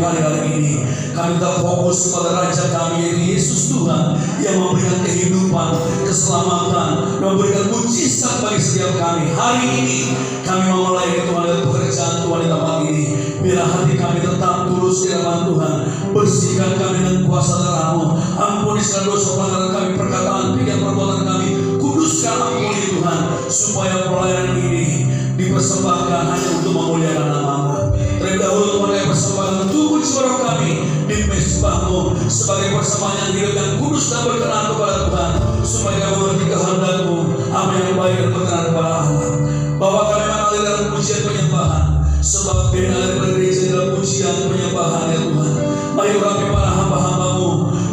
hari-hari ini. Kami tetap fokus pada Raja kami yaitu Yesus Tuhan yang memberikan kehidupan, keselamatan, memberikan mujizat bagi setiap kami. Hari ini kami mau melayani Tuhan dan pekerjaan Tuhan di tempat ini. Biarlah hati kami tetap tulus di hadapan Tuhan. Bersihkan kami dengan kuasa darah-Mu. Ampuni segala dosa pelanggaran kami, perkataan, pikiran, perbuatan kami. Kuduskan, ampuni Tuhan, supaya pelayanan ini dipersembahkan hanya untuk memuliakan nama-Mu. Terlebih dahulu Tuhan, kami persembahkan tubuh jiwa kami di mezbah-Mu sebagai persembahan yang hidup dan kudus dan berkenan kepada Tuhan, supaya kami mengerti kehendak-Mu, apa yang baik dan berkenan kepada Allah. Bahwa kami mengalir dalam pujian penyembahan, sebab bina daripada gereja dalam pujian penyembahan ya Tuhan. Mari kami para hamba-hamba-Mu,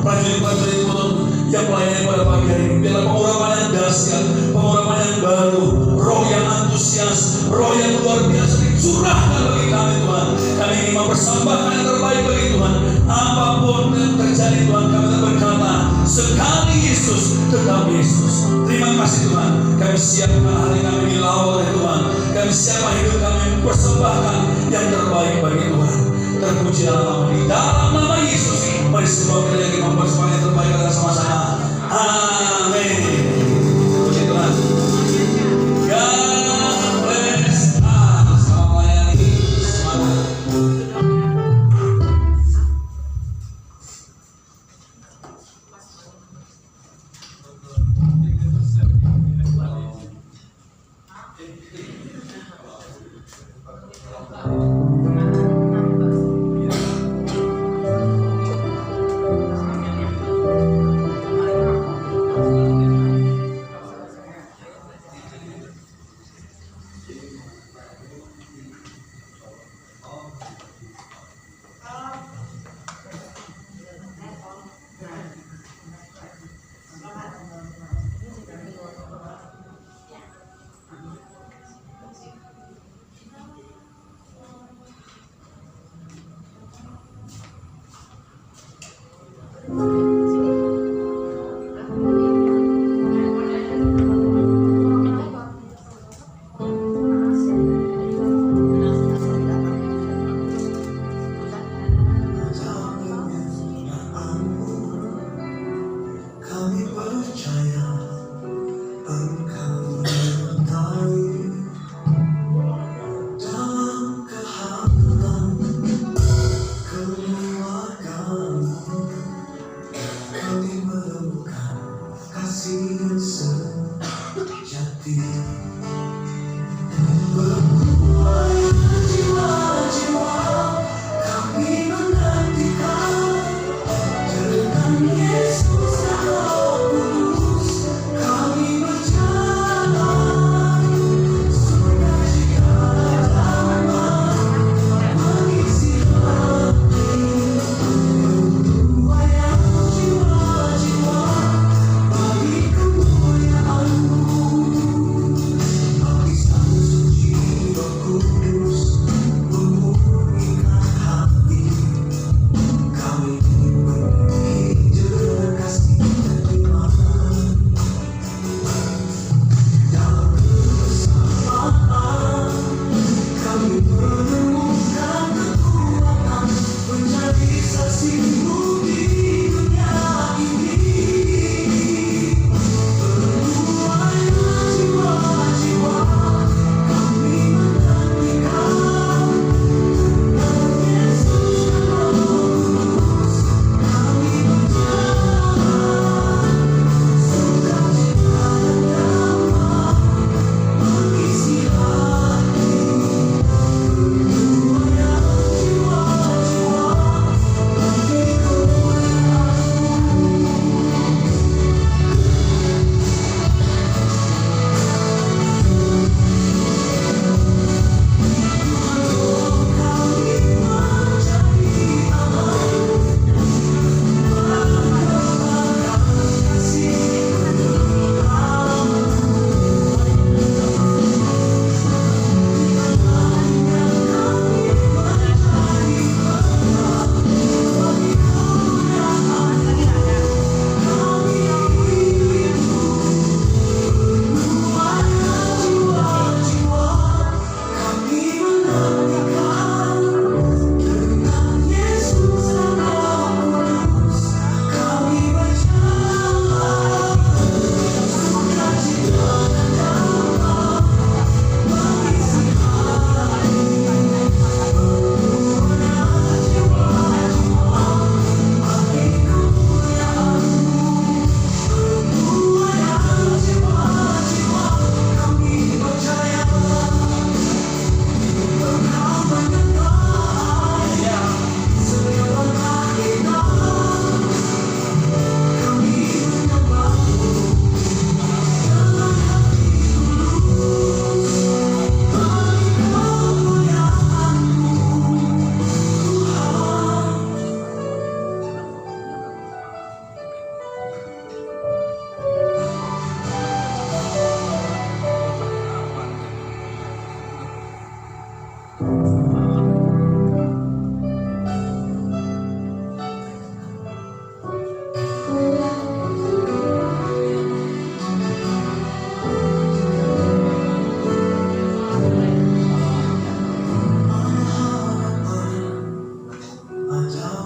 prajurit-prajurit-Mu yang melayani pada pagi hari ini, biarlah pengurapan yang dahsyat, pengurapan yang baru, roh yang antusias, roh yang luar biasa dicurahkan bagi kami Tuhan. Kami ingin mempersembahkan yang terbaik bagi Tuhan. Apapun yang terjadi Tuhan, kami tetap berkata, sekali Yesus, tetap Yesus. Terima kasih Tuhan. Kami siapkan hati kami dilawat oleh Tuhan. Kami siapkan hidup kami mempersembahkan yang terbaik bagi Tuhan. Terpujilah nama di dalam nama Yesus. Mari semua kita yang mempersembahkan yang terbaik adalah sama-sama. Amin. Puji Tuhan. God bless us. Selamat melayani. Semangat.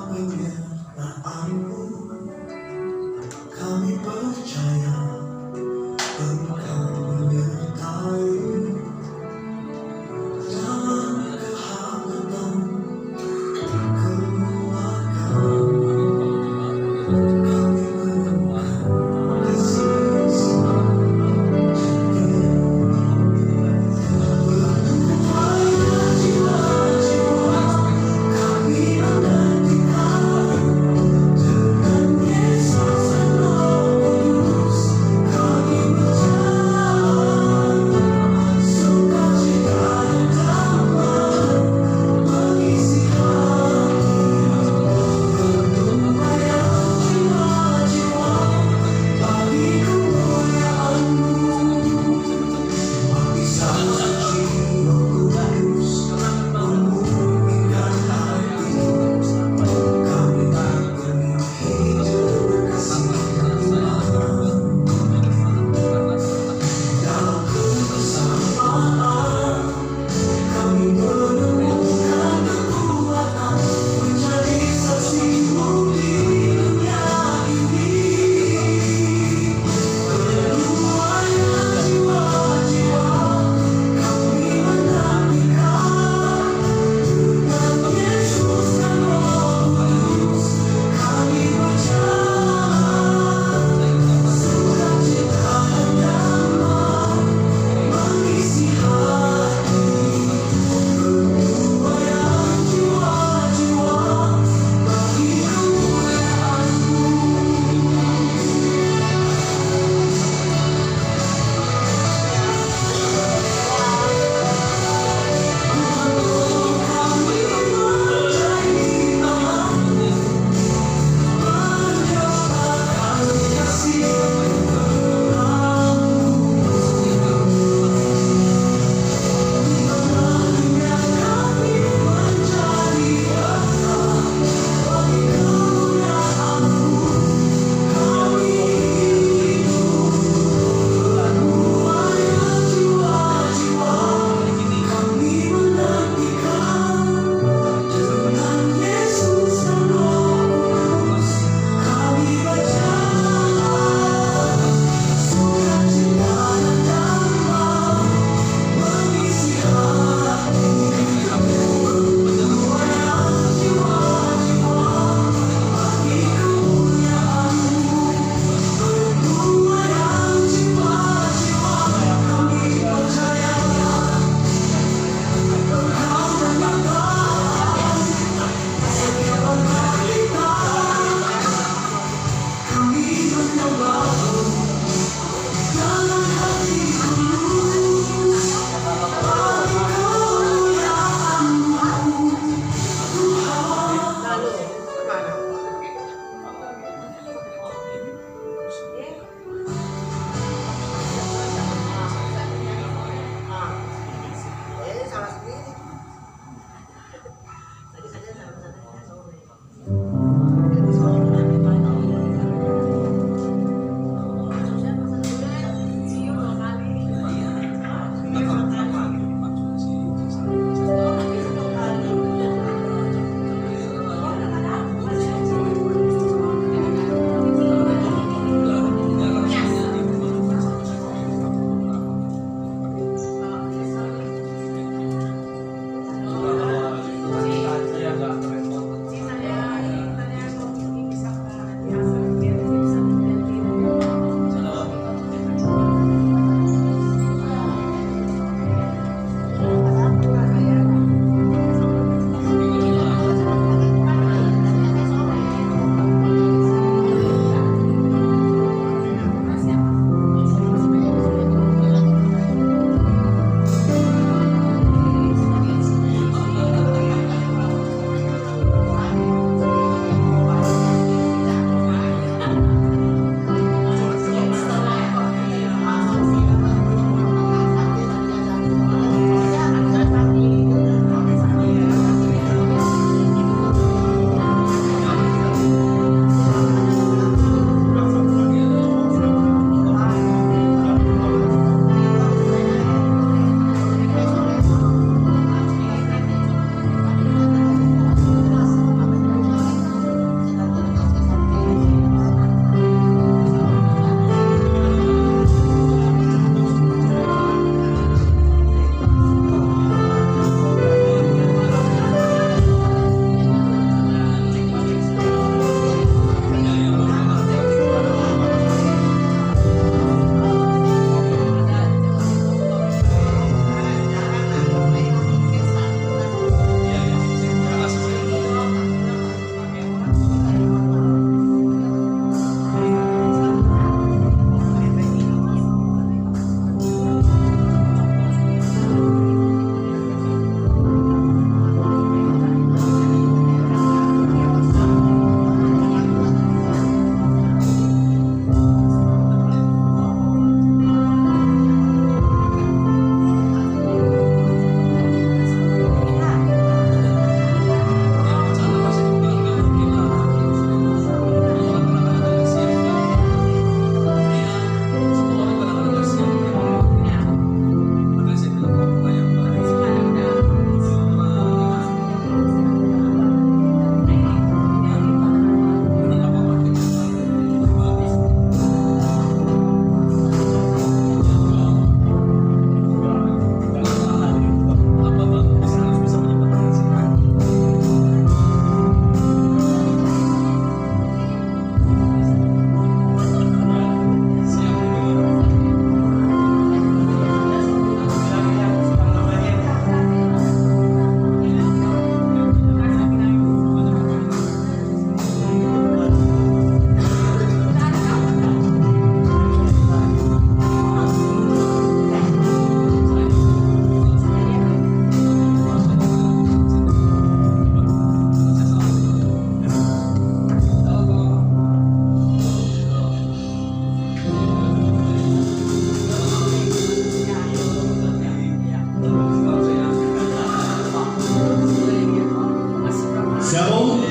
penyertaanmu, kami percaya Engkau menyertai dalam kehangatan keluarga. Kami menemukan kasih bertuah jiwa-jiwa kami menantikan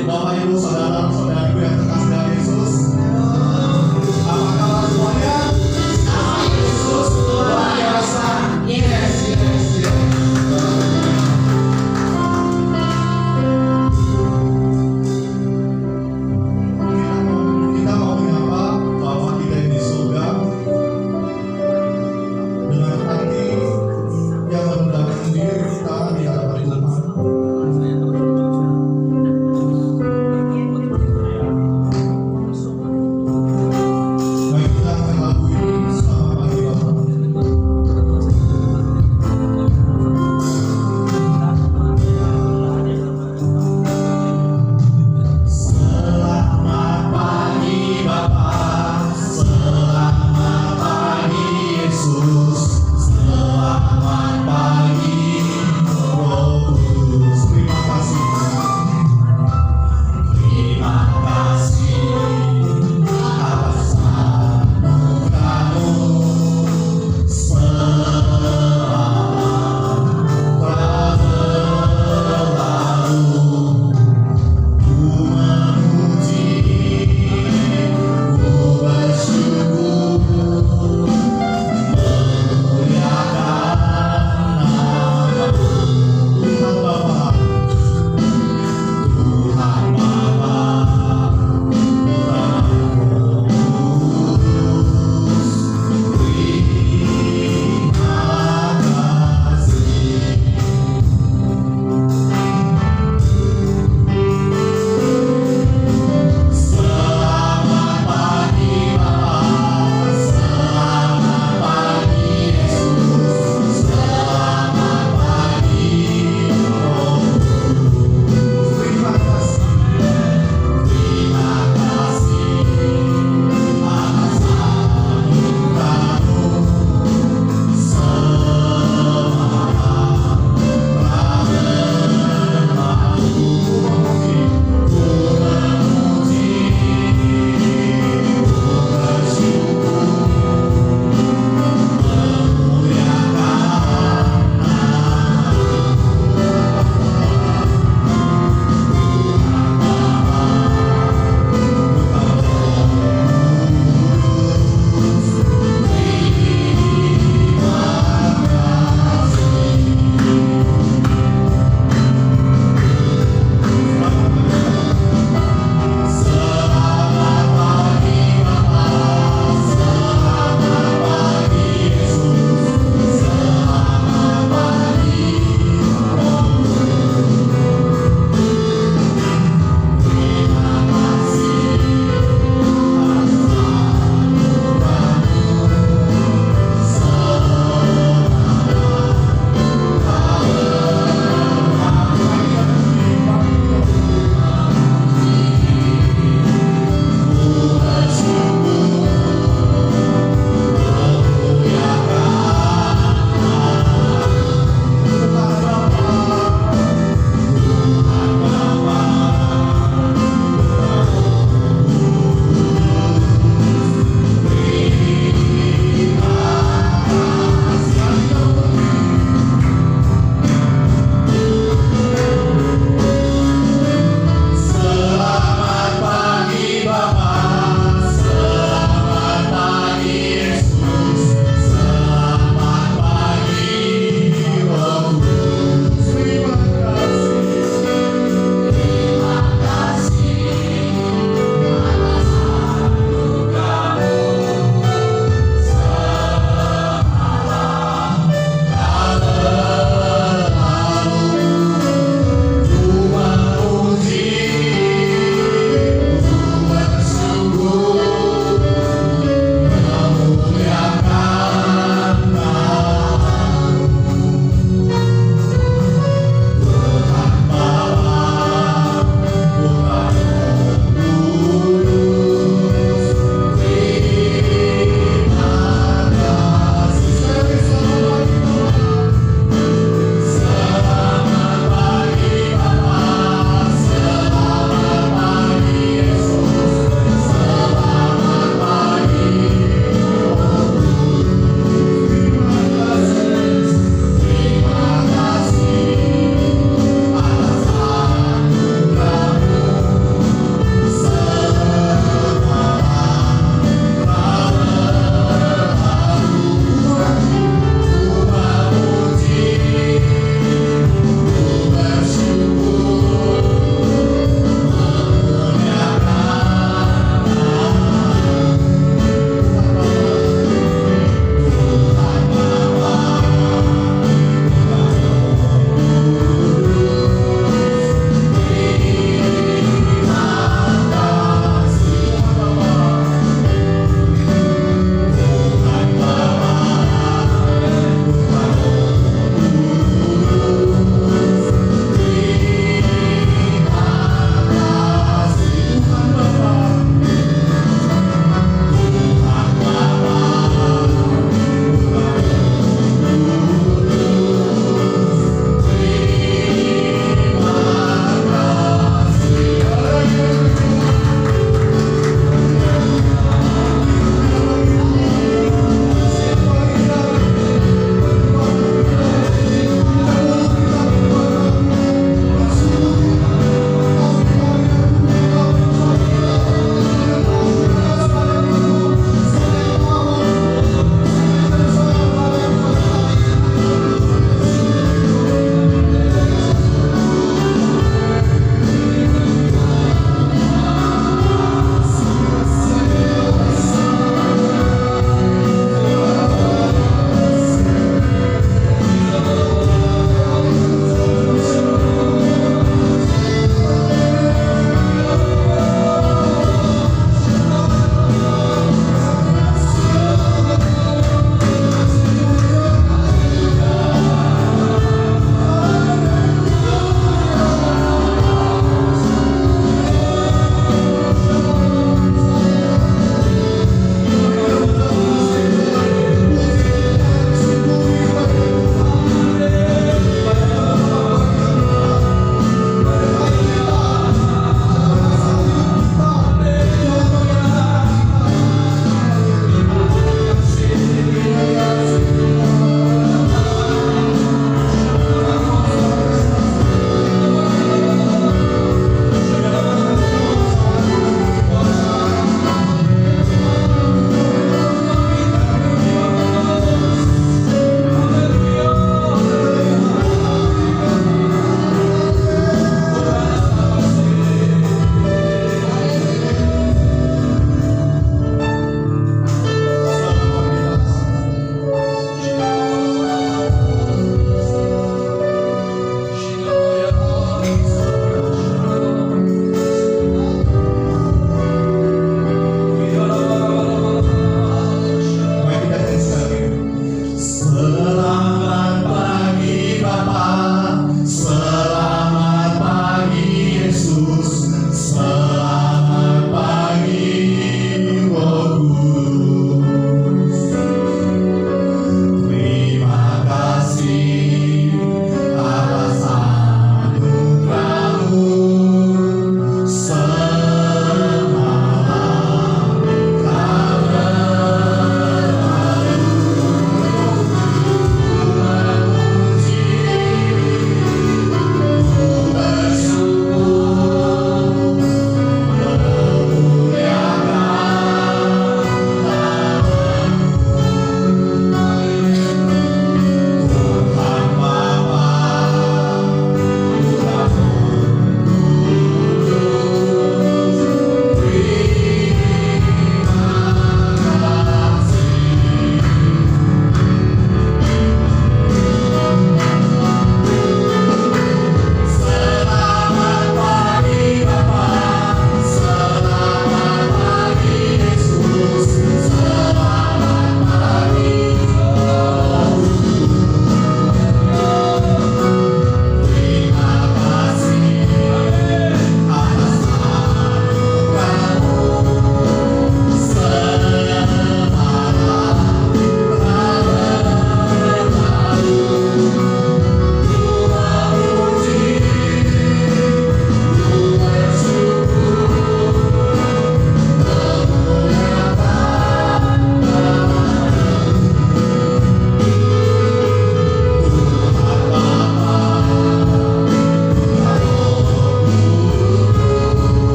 Bapak Ibu saudara-saudariku yang terkasih dalam Yesus, apa kabar semuanya? Yesus luar biasa. Yes. Kita mau menyapa Bapak kita yang di surga dengan hati yang merendahkan diri kita di hadapan Tuhan.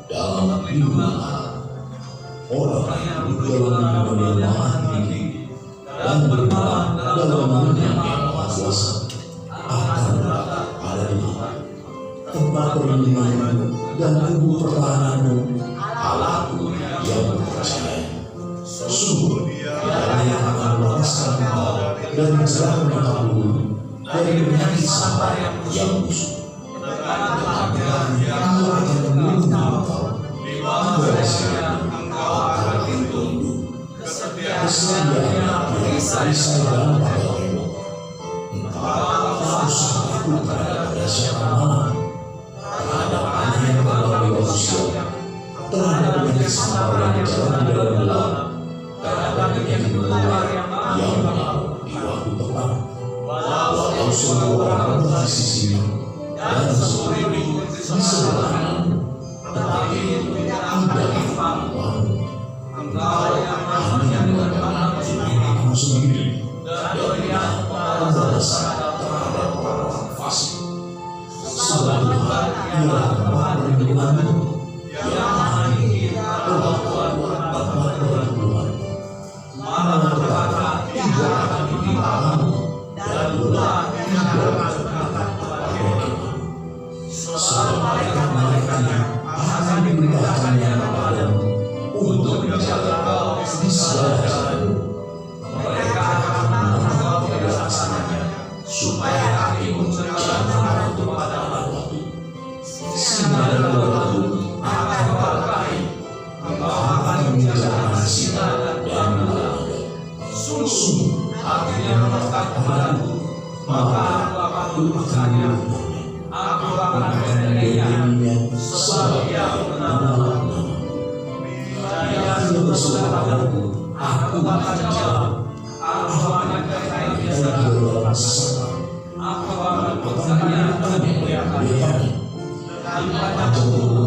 dalam lindungan Allah. Orang yang duduk dalam lindungan yang maha tinggi dan bermalam dalam naungan yang maha kuasa akan berkata, haleluya. Tempat perlindunganmu dan kubu pertahananmu, Allahku yang percaya. Sungguh, Dia yang akan melepaskan engkau dan mencerahkan kamu dari penyakit sampah yang musuh. Engkau akan melindungi engkau, engkau akan tunduk. Kesediaan perisai dalam pagaimu. Engkau harus takut terhadap siapa malam, terhadap anak yang terlalu manusia, terhadap penyakit sampah yang berjalan di dalam gelap, terhadap penyakit menular yang di waktu tepat. Walau semua orang di sisimu dan semua itu di sebelahmu, tetapi itu tidak dimakan. Engkau yang hanya menggunakan dirimu sendiri dan melihat pembalasan terhadap orang fasik. Sebab Tuhan ialah tempat perlindunganmu yang maha tinggi telah Tuhan tempat perlindungan. Mana berkata tidak akan ditimpa dan bulan tidak akan kepadamu. Sebab malaikat-malaikatnya akan diperintahkannya kepadamu untuk menjaga kau di segala jalanmu. Mereka akan menangkap kau di belakangnya, supaya kakimu jangan terjatuh pada batu. Singa dan batu akan kau raih. Engkau akan menjaga singa dan batu. Sungguh, hatinya melekat kepadaku, maka aku akan melupakannya. Aku akan mengenainya, sebab Dia mengenal. Dia sudah bersumpah padaku, aku akan jawab. Aku akan mengenai Dia dalam sesat. Aku akan bertanya dan memuliakan Dia. Dan akan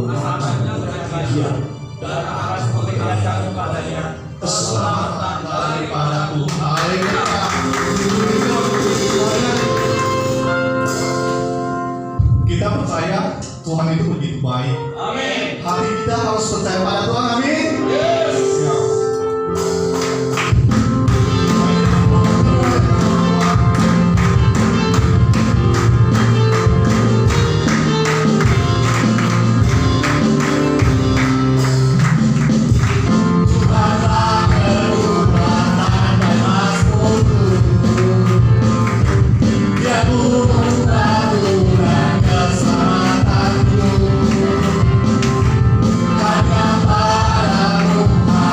mengenai Dia dan akan memberikan kepadanya keselamatan daripadaku. Kita percaya Tuhan itu begitu baik. Amin. Hati kita harus percaya pada Tuhan. Amin. Yes. Ya. Hanya padamu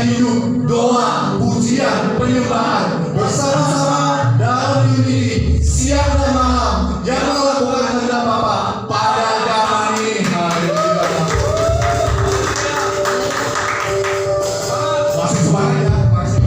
hidup, doa, pujian, penyembahan bersama-sama dalam unity, siang dan malam, jangan melakukan kehendak Bapa pada zaman ini. Haleluya. Masih semangat ya, masih.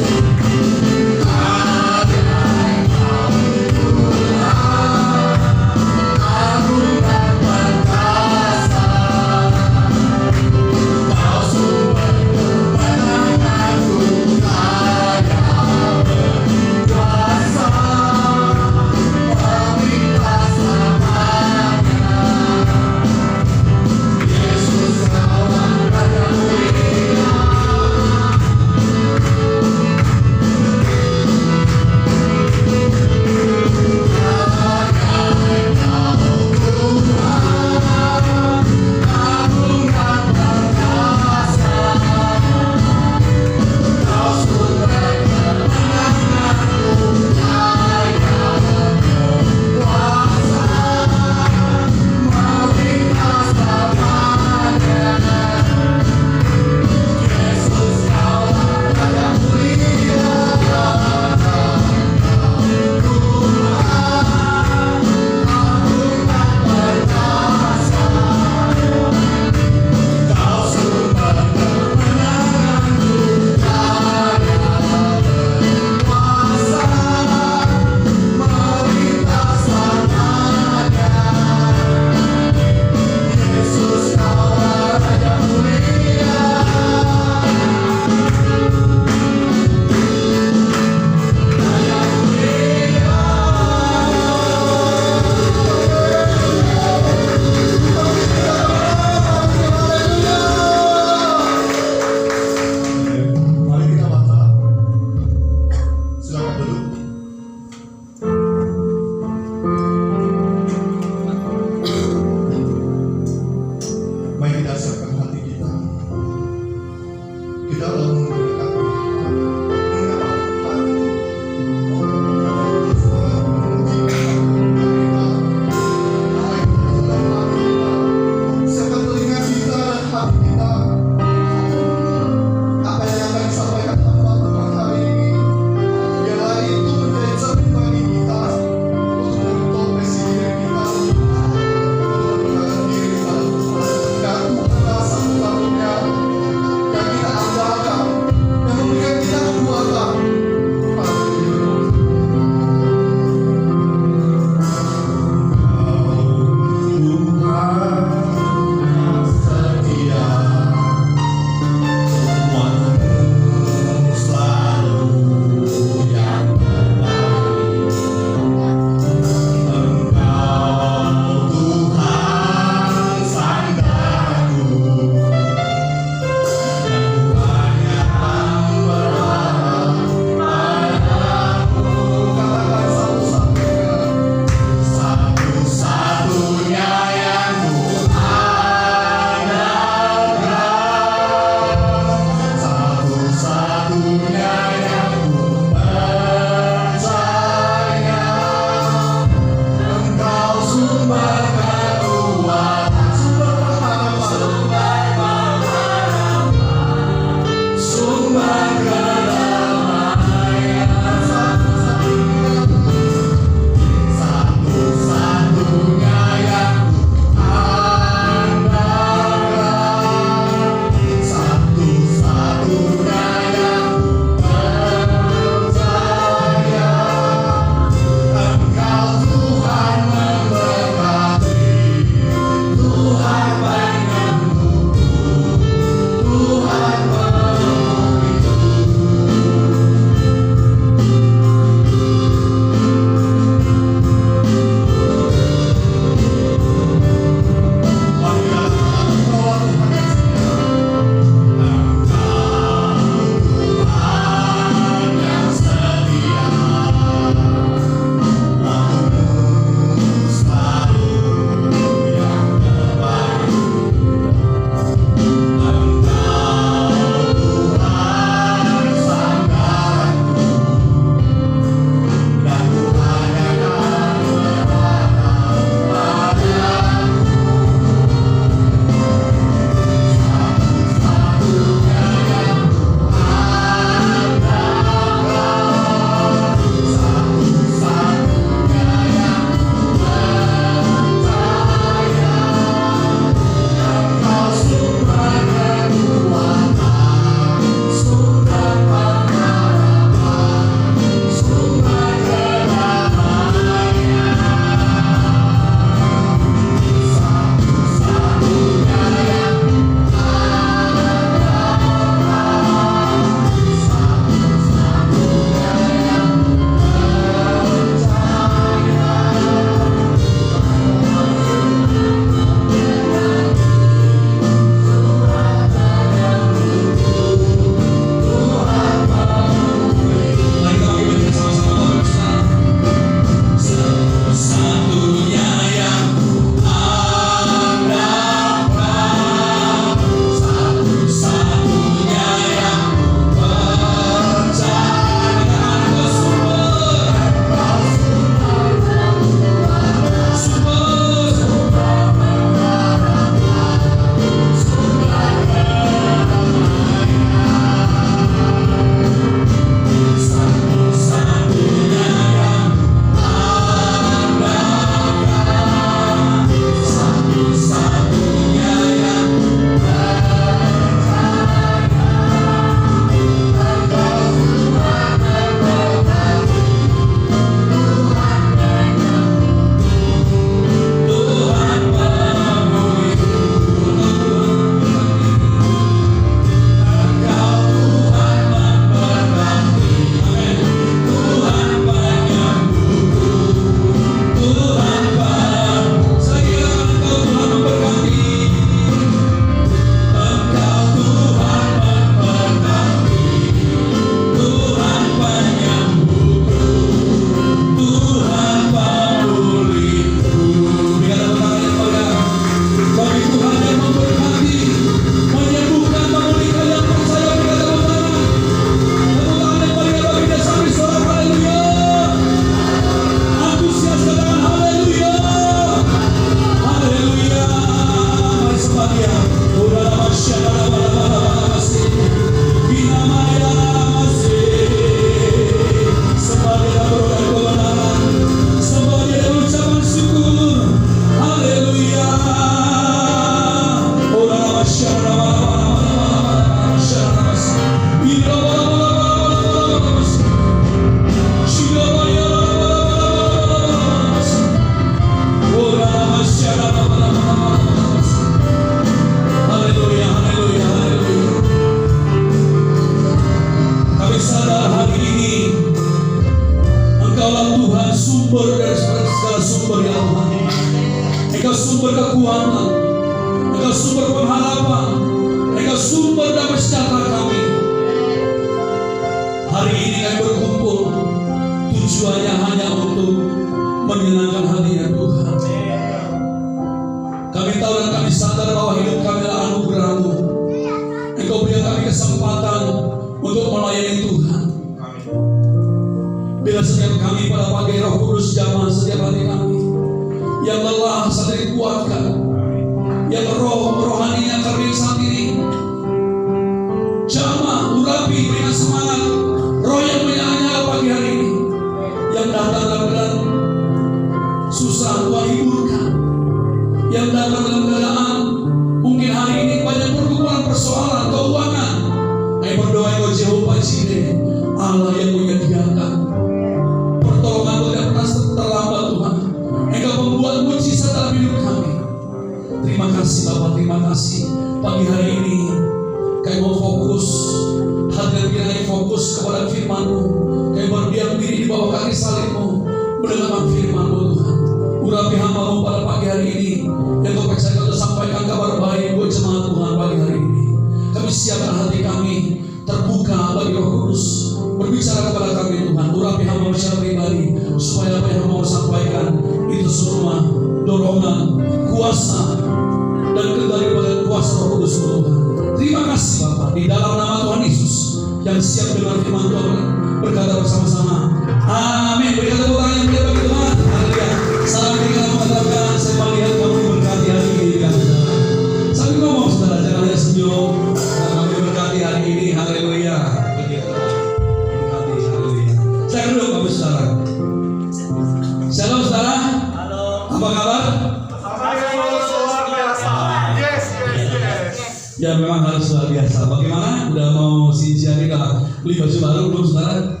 Ya memang harus luar biasa. Bagaimana? Udah mau si Cianika beli baju baru belum saudara?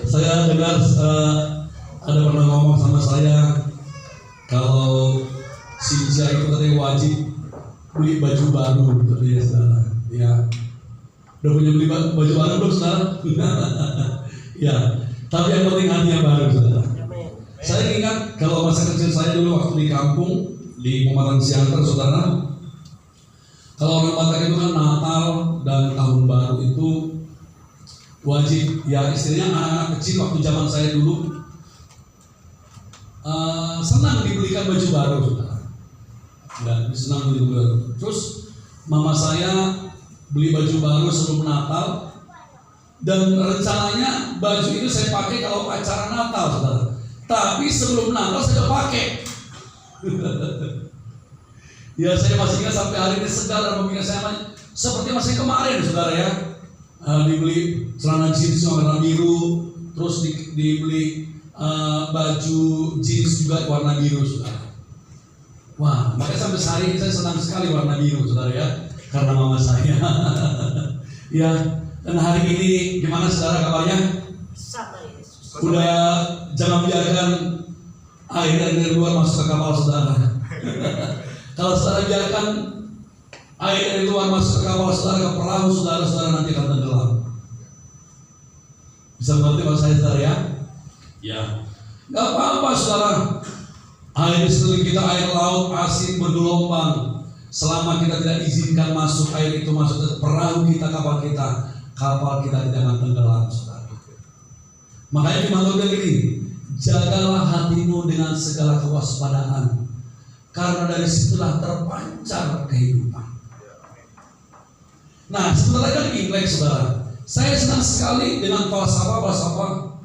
Saya dengar ada pernah ngomong sama saya kalau si Cianika itu katanya wajib beli baju baru gitu ya saudara. Ya, udah punya beli baju baru belum saudara? Ya, tapi yang penting hatinya baru saudara. Saya ingat kalau masa kecil saya dulu waktu di kampung di Pematang Siantar saudara. Kalau orang Batak itu kan Natal dan Tahun Baru itu wajib, ya istilahnya anak-anak kecil waktu zaman saya dulu senang dibelikan baju baru, dan senang beli baju baru. Terus mama saya beli baju baru sebelum Natal, dan rencananya baju itu saya pakai kalau acara Natal, saudara. Tapi sebelum Natal saya udah pakai. Ya saya masih ingat sampai hari ini segar dan mengingat saya seperti masih kemarin saudara ya. Dibeli celana jeans warna biru, terus dibeli baju jeans juga warna biru saudara. Wah, makanya sampai hari ini saya senang sekali warna biru saudara ya, karena mama saya. Ya, dan hari ini gimana saudara kabarnya? Udah jangan biarkan air dari luar masuk ke kapal saudara. Kalau saudara biarkan air dari luar masuk ke kapal saudara, ke perahu saudara nanti akan tenggelam. Bisa mengerti bahasa saya saudara ya? Ya. Gak apa-apa saudara. Air di sekeliling kita air laut asin bergelombang. Selama kita tidak izinkan masuk air itu masuk ke perahu kita, kapal kita tidak akan tenggelam saudara. Makanya firman Tuhan begini, jagalah hatimu dengan segala kewaspadaan, karena dari situlah terpancar kehidupan. Nah, sebentar lagi kan Imlek saudara. Saya senang sekali dengan falsafah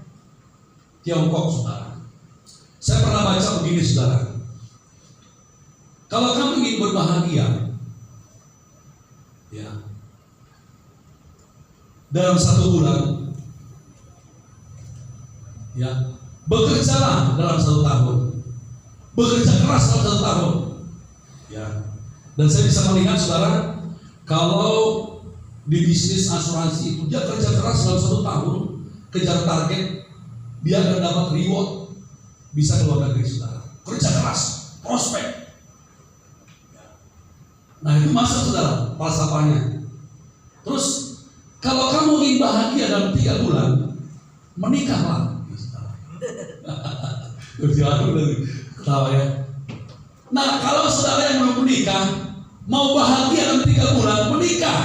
Tiongkok saudara. Saya pernah baca begini saudara. Kalau kamu ingin berbahagia, Ya. Dalam 1 bulan, ya, bekerjalah dalam 1 tahun, bekerja keras dalam 1 tahun, ya. Dan saya bisa melihat saudara, kalau di bisnis asuransi itu dia kerja keras dalam 1 tahun, kejar target, dia akan dapat reward, bisa keluar negeri saudara. Kerja keras, prospek. Nah itu masuk saudara, falsafahnya. Terus kalau kamu ingin bahagia dalam 3 bulan, menikahlah. Ketawa ya. Nah kalau saudara yang belum menikah, mau bahagia dalam 3 bulan, menikah.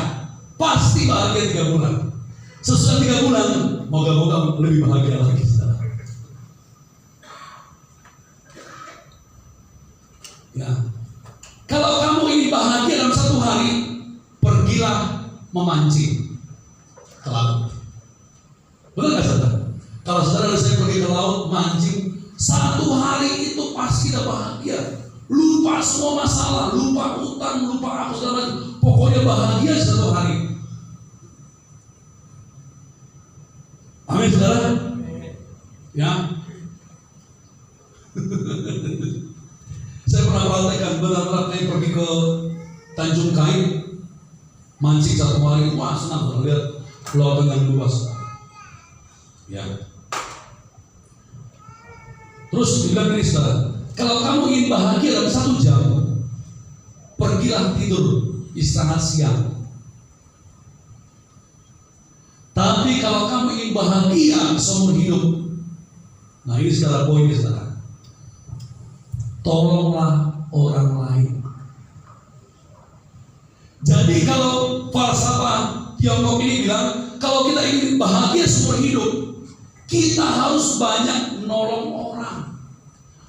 Pasti bahagia 3 bulan. Sesudah 3 bulan, moga-moga lebih bahagia lagi saudara. Ya. Kalau kamu ingin bahagia dalam 1 hari, pergilah memancing ke laut. Benar nggak saudara? Kalau saudara dan saya pergi ke laut mancing, 1 hari itu pasti tidak bahagia. Lupa semua masalah, lupa utang, lupa apa segala macam. Pokoknya bahagia 1 hari. Amin saudara? Ya. Saya pernah praktekkan, benar-benar saya pergi ke Tanjung Kain, mancing 1 hari, wah senang lihat pulau yang luas. Ya. Terus dibilang ini saudara, kalau kamu ingin bahagia dalam 1 jam, pergilah tidur, istirahat siang. Tapi kalau kamu ingin bahagia seumur hidup, nah ini saudara poinnya saudara. Tolonglah orang lain. Jadi kalau falsafah Tiongkok ini bilang, kalau kita ingin bahagia seumur hidup, kita harus banyak menolong orang.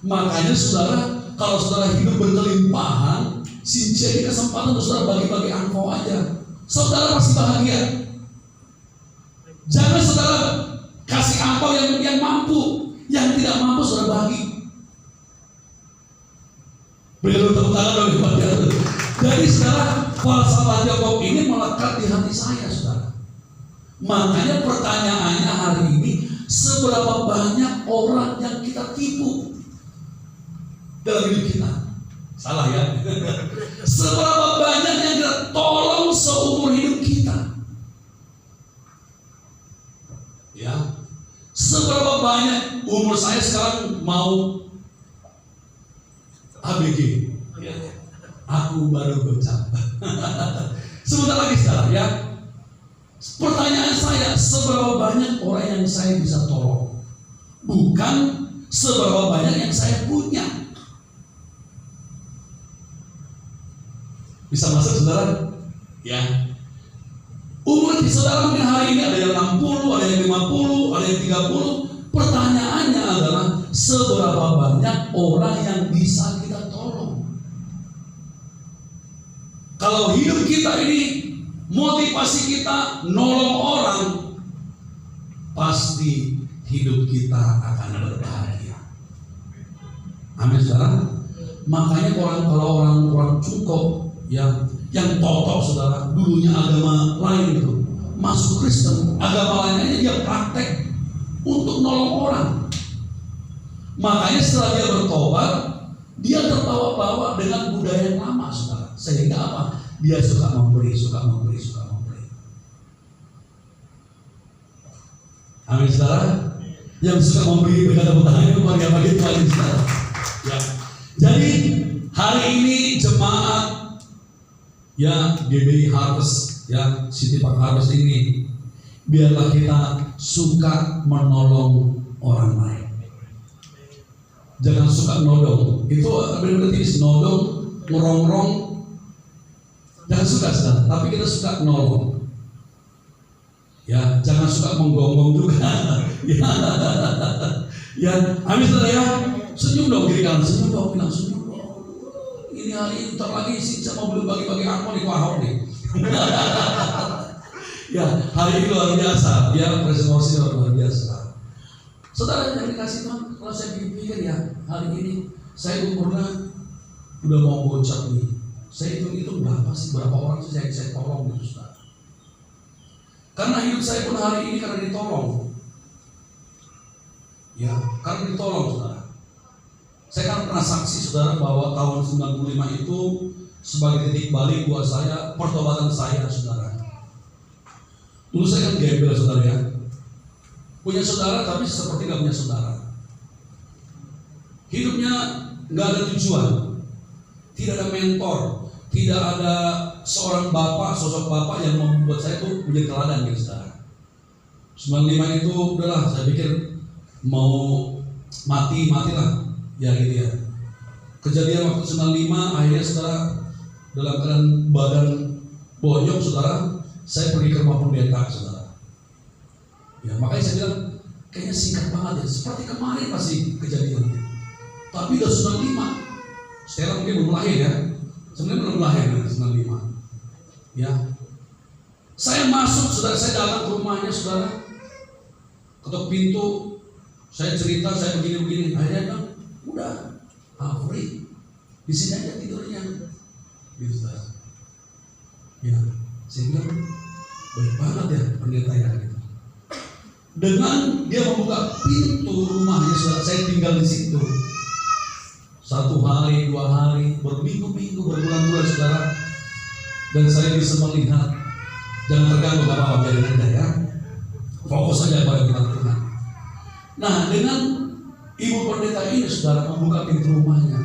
Makanya saudara, kalau saudara hidup berkelimpahan, jadi kesempatan untuk saudara bagi-bagi angpau aja. Saudara pasti bahagia. Jangan saudara kasih angpau yang mampu, yang tidak mampu saudara bagi. Berikan tepuk tangan bagi bahagia. Jadi saudara, falsafah Tiongkok ini melekat di hati saya saudara. Makanya pertanyaannya hari ini, seberapa banyak orang yang kita tipu dalam hidup kita? Salah ya. Seberapa banyak yang kita tolong seumur hidup kita? Ya. Seberapa banyak umur saya sekarang mau ABG? Ya. Aku baru berucap. Sebentar lagi saudara ya. Pertanyaan saya, seberapa banyak orang yang saya bisa tolong? Bukan seberapa banyak yang saya punya. Bisa masuk saudara? Ya. Umur saudara mungkin hari ini ada yang 60, ada yang 50, ada yang 30. Pertanyaannya adalah seberapa banyak orang yang bisa kita tolong? Kalau hidup kita ini motivasi kita nolong orang, pasti hidup kita akan berbahagia. Amin saudara. Makanya kalau orang cukup yang totok saudara, dulunya agama lain itu masuk Kristen, agama lainnya dia praktek untuk nolong orang. Makanya setelah dia bertobat, dia terbawa-bawa dengan budaya yang lama saudara. Sehingga apa? Dia suka memberi. Amin saudara. Yang suka memberi berkata tangan itu bagi Tuhan saudara. Ya. Jadi hari ini jemaat ya GBI Harvest ya City Park Harvest ini, biarlah kita suka menolong orang lain. Jangan suka nodong. Itu benar-benar tipis, nodong, ngerongrong. Jangan suka saudara, tapi kita suka nolong. Ya, jangan suka menggonggong juga. Ya, amin saudara ya. Senyum dong kiri kanan, senyum dong, bilang senyum dong. Ini hari ini ntar lagi sih saya mau bagi-bagi angpau di Wahok nih. Ya, hari ini luar biasa. Ya, presentasi luar biasa. Saudara yang dikasih Tuhan, kalau saya pikir ya, hari ini saya umurnya udah mau bocah nih. Saya hitung berapa orang sih saya tolong gitu saudara. Karena hidup saya pun hari ini karena ditolong. Ya, karena ditolong saudara. Saya kan pernah saksi saudara bahwa tahun 95 itu sebagai titik balik buat saya, pertobatan saya saudara. Dulu saya kan gembel saudara ya. Punya saudara tapi seperti gak punya saudara. Hidupnya gak ada tujuan, tidak ada mentor, tidak ada seorang bapak, sosok bapak yang membuat saya tuh menjadi teladan gitu saudara. 95 itu udahlah saya pikir mau matilah ya gitu ya. Kejadian waktu 95 akhirnya saudara dalam keadaan badan bonyok saudara, saya pergi ke rumah pendeta saudara. Ya makanya saya bilang kayaknya singkat banget ya, seperti kemarin pasti kejadiannya. Tapi udah 95, Stella mungkin belum lahir ya, sebenarnya belum lahir dari 95. Ya, saya masuk saudara, saya datang ke rumahnya saudara, ketuk pintu, saya cerita saya begini, akhirnya bilang udah, free, di sini aja tidurnya, gitu saudara. Ya, saya bilang baik banget ya pendeta ya gitu. Dengan dia membuka pintu rumahnya saudara, saya tinggal di situ. 1 hari, 2 hari, berminggu-minggu, berbulan-bulan saudara, dan saya bisa melihat. Jangan terganggu apa-apa, biarin aja ya. Fokus saja pada kita Tuhan. Nah, dengan ibu pendeta ini saudara membuka pintu rumahnya,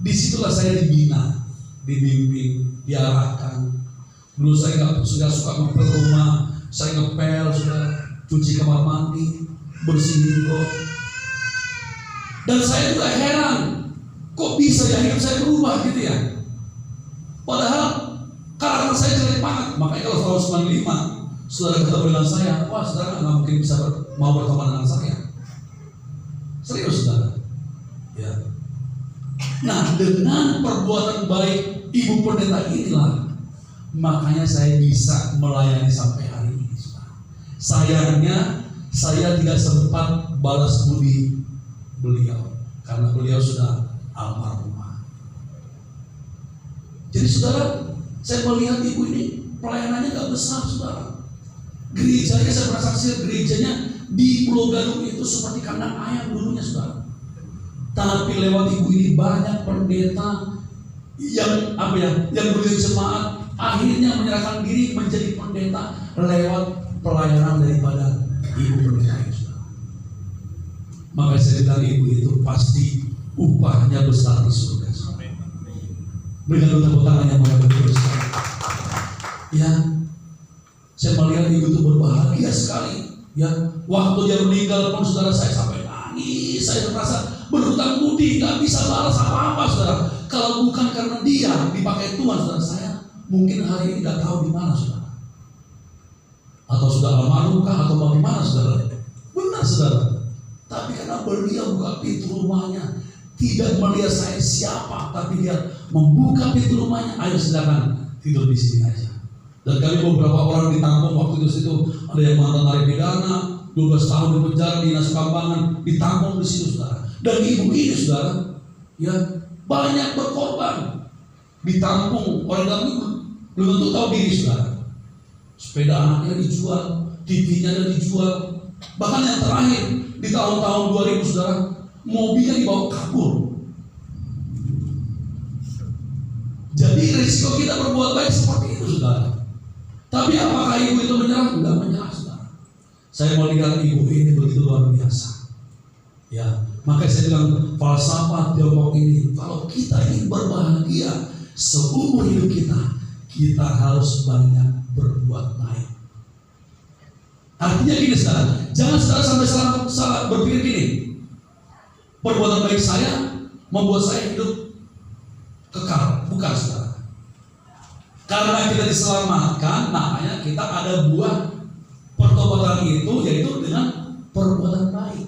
disitulah saya dibina, dibimbing, diarahkan. Dulu saya nggak suka ngepel rumah, saya ngepel saudara, cuci kamar mandi, bersihin got. Dan saya juga heran, kok bisa ya hidup saya berubah gitu ya? Padahal karakter saya jelek banget. Makanya kalau tahun 95 saudara ketemu dengan saya, wah saudara nggak mungkin bisa mau berteman dengan saya. Serius saudara. Ya. Nah, dengan perbuatan baik ibu pendeta inilah, makanya saya bisa melayani sampai hari ini saudara. Sayangnya saya tidak sempat balas budi beliau karena beliau sudah almarhumah. Jadi saudara, saya melihat ibu ini pelayanannya gak besar saudara. Gerejanya saya merasa gerejanya di Pulau Gadung itu seperti kandang ayam dulunya saudara. Tapi lewat ibu ini banyak pendeta yang yang berjemaat akhirnya menyerahkan diri menjadi pendeta lewat pelayanan daripada ibu pendeta itu saudara. Maka saya bilang ibu itu pasti upahnya besar di surga. Berikan tepuk tangan yang banyak terus. Ya, saya melihat ibu itu berbahagia sekali. Ya, waktu dia meninggal pun saudara saya sampai nangis. Saya merasa berhutang budi, nggak bisa balas apa-apa saudara. Kalau bukan karena dia dipakai Tuhan saudara, saya mungkin hari ini nggak tahu di mana saudara. Atau sudah almarhumkah atau bagaimana saudara? Benar saudara. Tapi karena beliau buka pintu rumahnya, tidak melihat saya siapa, tapi dia membuka pintu rumahnya, ayo silakan tidur di sini aja. Dan kami beberapa orang ditampung waktu itu situ, ada yang mantan narapidana, 12 tahun di penjara di Dinas Kambangan, ditampung di situ saudara. Dan ibu ini saudara, ya banyak berkorban, ditampung orang dalam itu belum tentu tahu diri saudara. Sepeda anaknya dijual, TV-nya dijual, bahkan yang terakhir di tahun-tahun 2000 saudara, mobilnya dibawa kabur. Jadi risiko kita berbuat baik seperti itu saudara. Tapi apakah ibu itu menyerah? Enggak menyerah saudara. Saya melihat ibu ini begitu luar biasa. Ya, makanya saya bilang falsafah Tiongkok ini, kalau kita ingin berbahagia seumur hidup kita harus banyak berbuat baik. Artinya gini saudara, jangan saudara sampai salah berpikir gini. Perbuatan baik saya membuat saya hidup kekal, bukan saudara. Karena kita diselamatkan, makanya kita ada buah pertobatan itu, yaitu dengan perbuatan baik.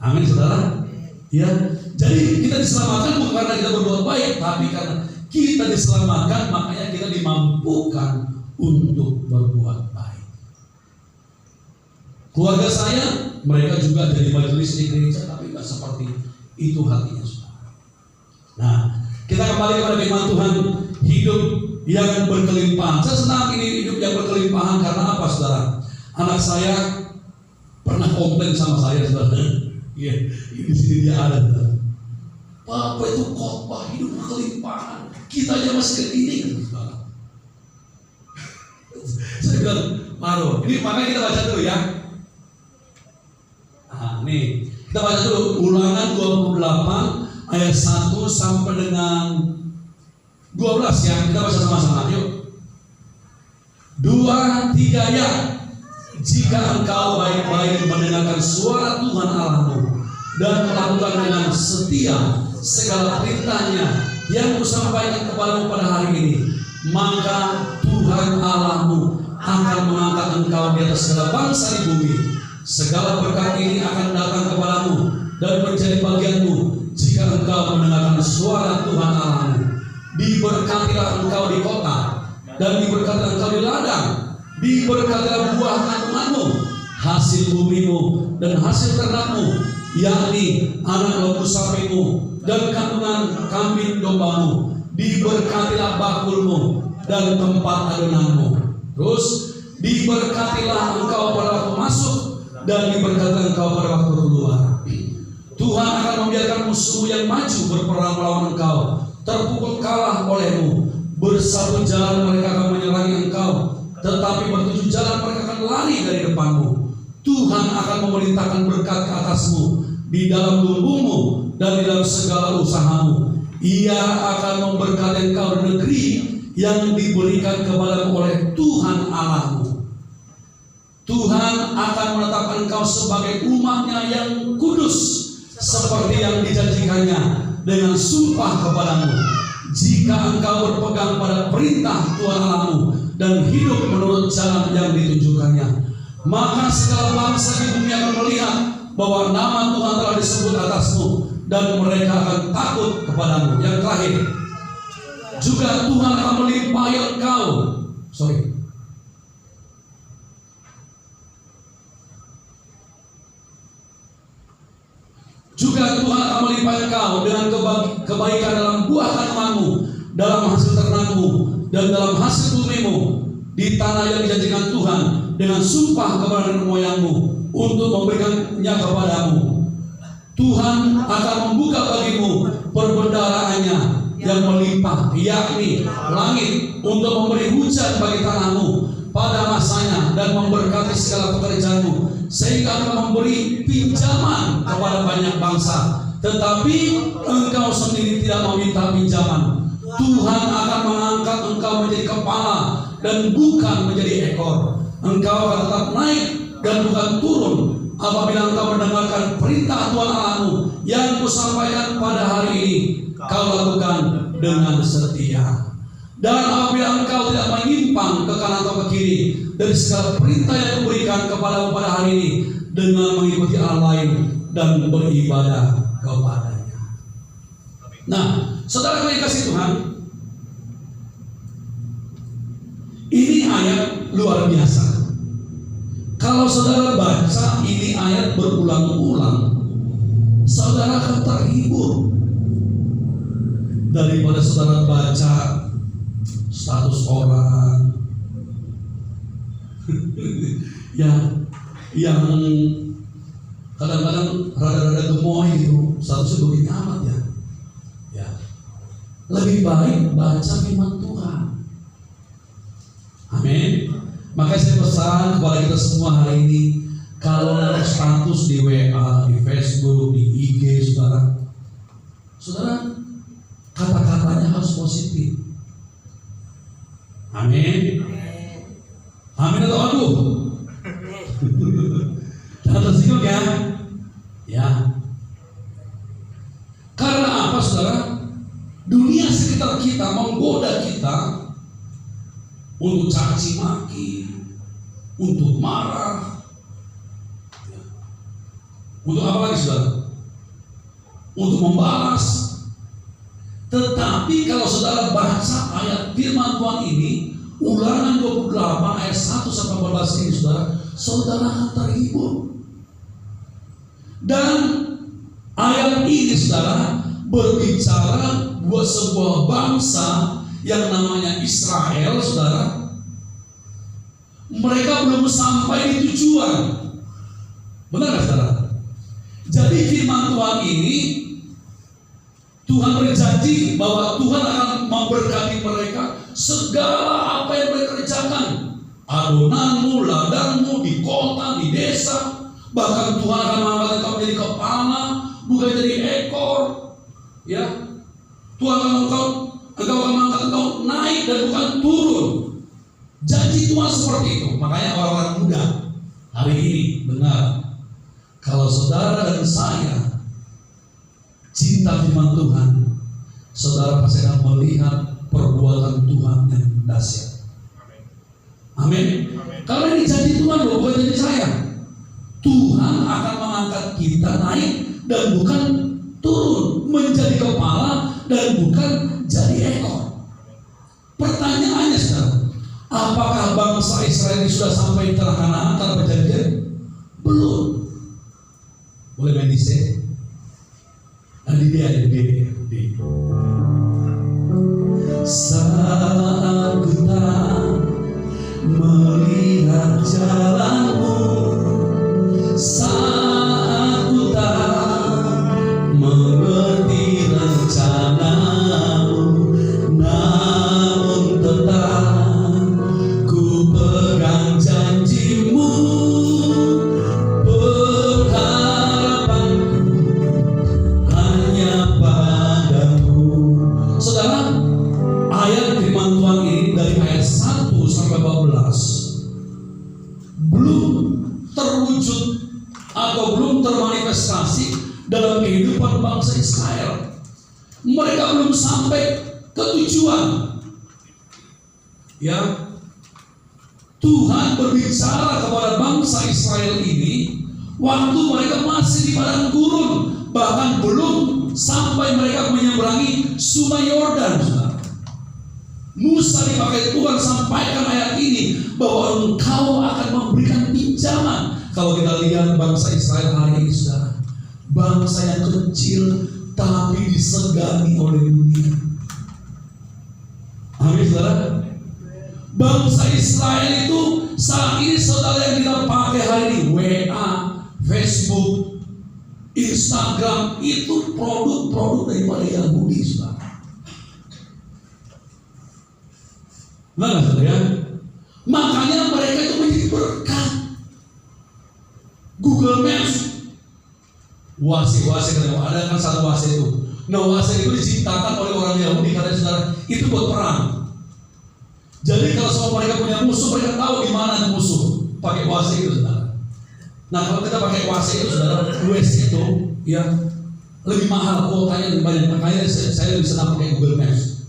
Amin saudara. Ya, jadi kita diselamatkan bukan karena kita berbuat baik, tapi karena kita diselamatkan, makanya kita dimampukan untuk berbuat baik. Keluarga saya, mereka juga jadi majelis di gereja, tapi nggak seperti itu hatinya saudara. Nah, Kita kembali kepada firman Tuhan, hidup yang berkelimpahan. Saya senang ini hidup yang berkelimpahan karena apa, saudara? Anak saya pernah komplain sama saya, saudara. Iya, di sini dia ada. Papa itu khotbah hidup berkelimpahan, kita aja masih begini, saudara. Saya bilang, Maro, ini makanya kita baca dulu ya. Nah, nih, kita baca dulu Ulangan 28 ayat 1 sampai dengan 12 ya. Kita baca sama-sama, yuk. 2, 3 ya. Jika engkau baik-baik mendengarkan suara Tuhan Allahmu dan melakukan dengan setia segala perintahnya yang kusampaikan kepadamu pada hari ini, maka Tuhan Allahmu akan mengangkat engkau di atas segala bangsa di bumi. Segala berkat ini akan datang kepadamu dan menjadi bagianmu jika engkau mendengarkan suara Tuhan Allahmu. Diberkatilah engkau di kota dan diberkatilah engkau di ladang. Diberkatilah buah kandunganmu, hasil bumimu dan hasil ternakmu, yakni anak lembu sapimu dan kandungan kambing dombamu. Diberkatilah bakulmu dan tempat adonanmu. Terus, diberkatilah engkau pada waktu masuk dan diberkatilah engkau pada waktu keluar. Tuhan akan membiarkan musuh yang maju berperang melawan engkau terpukul kalah olehmu. Bersatu jalan mereka akan menyerangi engkau, tetapi bertujuh jalan mereka akan lari dari depanmu. Tuhan akan memerintahkan berkat ke atasmu di dalam tubuhmu dan di dalam segala usahamu. Ia akan memberkati engkau di negeri yang diberikan kepadamu oleh Tuhan Allahmu. Tuhan akan menetapkan engkau sebagai umatnya yang kudus, seperti yang dijanjikannya dengan sumpah kepadamu. Jika engkau berpegang pada perintah Tuhan Allahmu dan hidup menurut jalan yang ditunjukkannya, maka segala bangsa di bumi akan melihat bahwa nama Tuhan telah disebut atasmu dan mereka akan takut kepadamu. Yang terakhir, juga Tuhan akan melimpahi engkau. Juga Tuhan akan melimpahi engkau dengan kebaikan dalam buah kandunganmu, dalam hasil ternakmu, dan dalam hasil bumimu di tanah yang dijanjikan Tuhan dengan sumpah kepada nenek moyangmu untuk memberikannya kepadamu. Tuhan akan membuka bagimu perbendaharaannya yang melimpah, yakni langit, untuk memberi hujan bagi tanahmu pada masanya dan memberkati segala pekerjaanmu, sehingga akan memberi pinjaman kepada banyak bangsa. Tetapi engkau sendiri tidak meminta pinjaman. Tuhan akan mengangkat engkau menjadi kepala dan bukan menjadi ekor. Engkau akan tetap naik dan bukan turun apabila engkau mendengarkan perintah Tuhan Allahmu yang kusampaikan pada hari ini, kau lakukan dengan setia. Dan apabila engkau tidak menyimpang ke kanan atau ke kiri dari segala perintah yang kuberikan kepadamu pada hari ini, dengan mengikuti Allah lain dan beribadah kepadanya. Nah, saudara yang dikasihi Tuhan, ini ayat luar biasa. Kalau saudara baca ini ayat berulang-ulang, saudara akan terhibur daripada saudara baca status orang yang kadang-kadang rada-rada gemoy gitu, statusnya begini amat ya. Lebih baik baca firman Tuhan. Amin. Makanya saya pesan kepada kita semua hari ini, kalau ada status di WA, di Facebook, di IG, saudara kata-katanya harus positif. Amin. Amin atau aduh? Jangan tersinggung ya. Ya. Karena apa, saudara? Dunia sekitar kita menggoda kita untuk caci maki, untuk marah, untuk apa lagi, saudara? Untuk membalas. Tetapi kalau saudara baca ayat firman Tuhan ini, Ulangan 28 ayat 1 sampai 14 ini, saudara akan terhibur. Dan ayat ini, saudara, berbicara buat sebuah bangsa yang namanya Israel, saudara, mereka belum sampai di tujuan. Benar nggak, saudara? Jadi firman Tuhan ini, Tuhan berjanji bahwa Tuhan akan memberkati mereka segala apa yang mereka kerjakan. Adonanmu, ladangmu, di kota, di desa. Bahkan Tuhan akan mengangkat engkau menjadi kepala, bukan jadi ekor. Ya, Tuhan akan engkau akan mengangkat engkau naik dan bukan turun. Janji Tuhan seperti itu. Makanya orang-orang muda hari ini benar, kalau saudara dan saya cinta firman Tuhan, saudara pasti akan melihat perbuatan Tuhan yang dahsyat. Amin. Karena ini janji Tuhan loh, bukan janji saya. Tuhan akan mengangkat kita naik dan bukan turun, menjadi kepala dan bukan jadi ekor. Pertanyaannya sekarang, apakah bangsa Israel ini sudah sampai di tanah Kanaan, tanah perjanjian? Belum. Boleh main di sini? Ada dia. Saat ku tak melihat jalanmu, saat ku tak mengerti rencanamu, namun tetap ku pegang janjimu, berharapanku hanya padamu. Saudara, ayat firman Tuhan ini dari ayat 1 sampai 14 belum terwujud atau belum termanifestasi dalam kehidupan bangsa Israel. Mereka belum sampai ke tujuan. Ya, Tuhan berbicara kepada bangsa Israel ini waktu mereka masih di padang gurun, bahkan belum sampai mereka menyeberangi Sungai Yordan. Musa dipakai Tuhan sampaikan ayat ini bahwa engkau akan memberikan pinjaman. Kalau kita lihat bangsa Israel hari ini, saudara, bangsa yang kecil tapi disegani oleh dunia. Amin, saudara. Bangsa Israel itu saat ini, saudara, yang kita pakai hari ini, WA, Facebook, Instagram, itu produk-produk daripada Yahudi, saudara. Nah, saudara, makanya mereka itu menjadi berkat. Google Maps, wasi ada kan satu wasi itu. Nah, wasi itu diciptakan oleh orang Yahudi, katanya, saudara, itu buat perang. Jadi kalau semua mereka punya musuh, mereka tahu di mana musuh. Pakai wasi itu, saudara. Nah, kalau kita pakai wasi itu, saudara, US itu ya lebih mahal, kuotanya lebih banyak. Makanya saya lebih senang pakai Google Maps.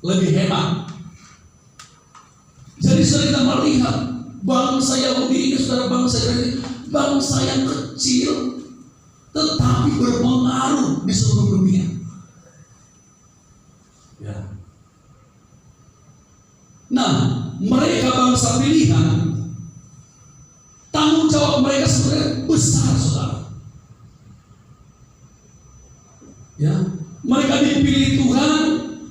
Lebih hemat. Jadi sudah kita melihat bangsa Yahudi ini, saudara, bangsa yang kecil tetapi berpengaruh di seluruh dunia. Ya. Nah, mereka bangsa pilihan, tanggung jawab mereka sebenarnya besar, saudara. Ya, mereka dipilih Tuhan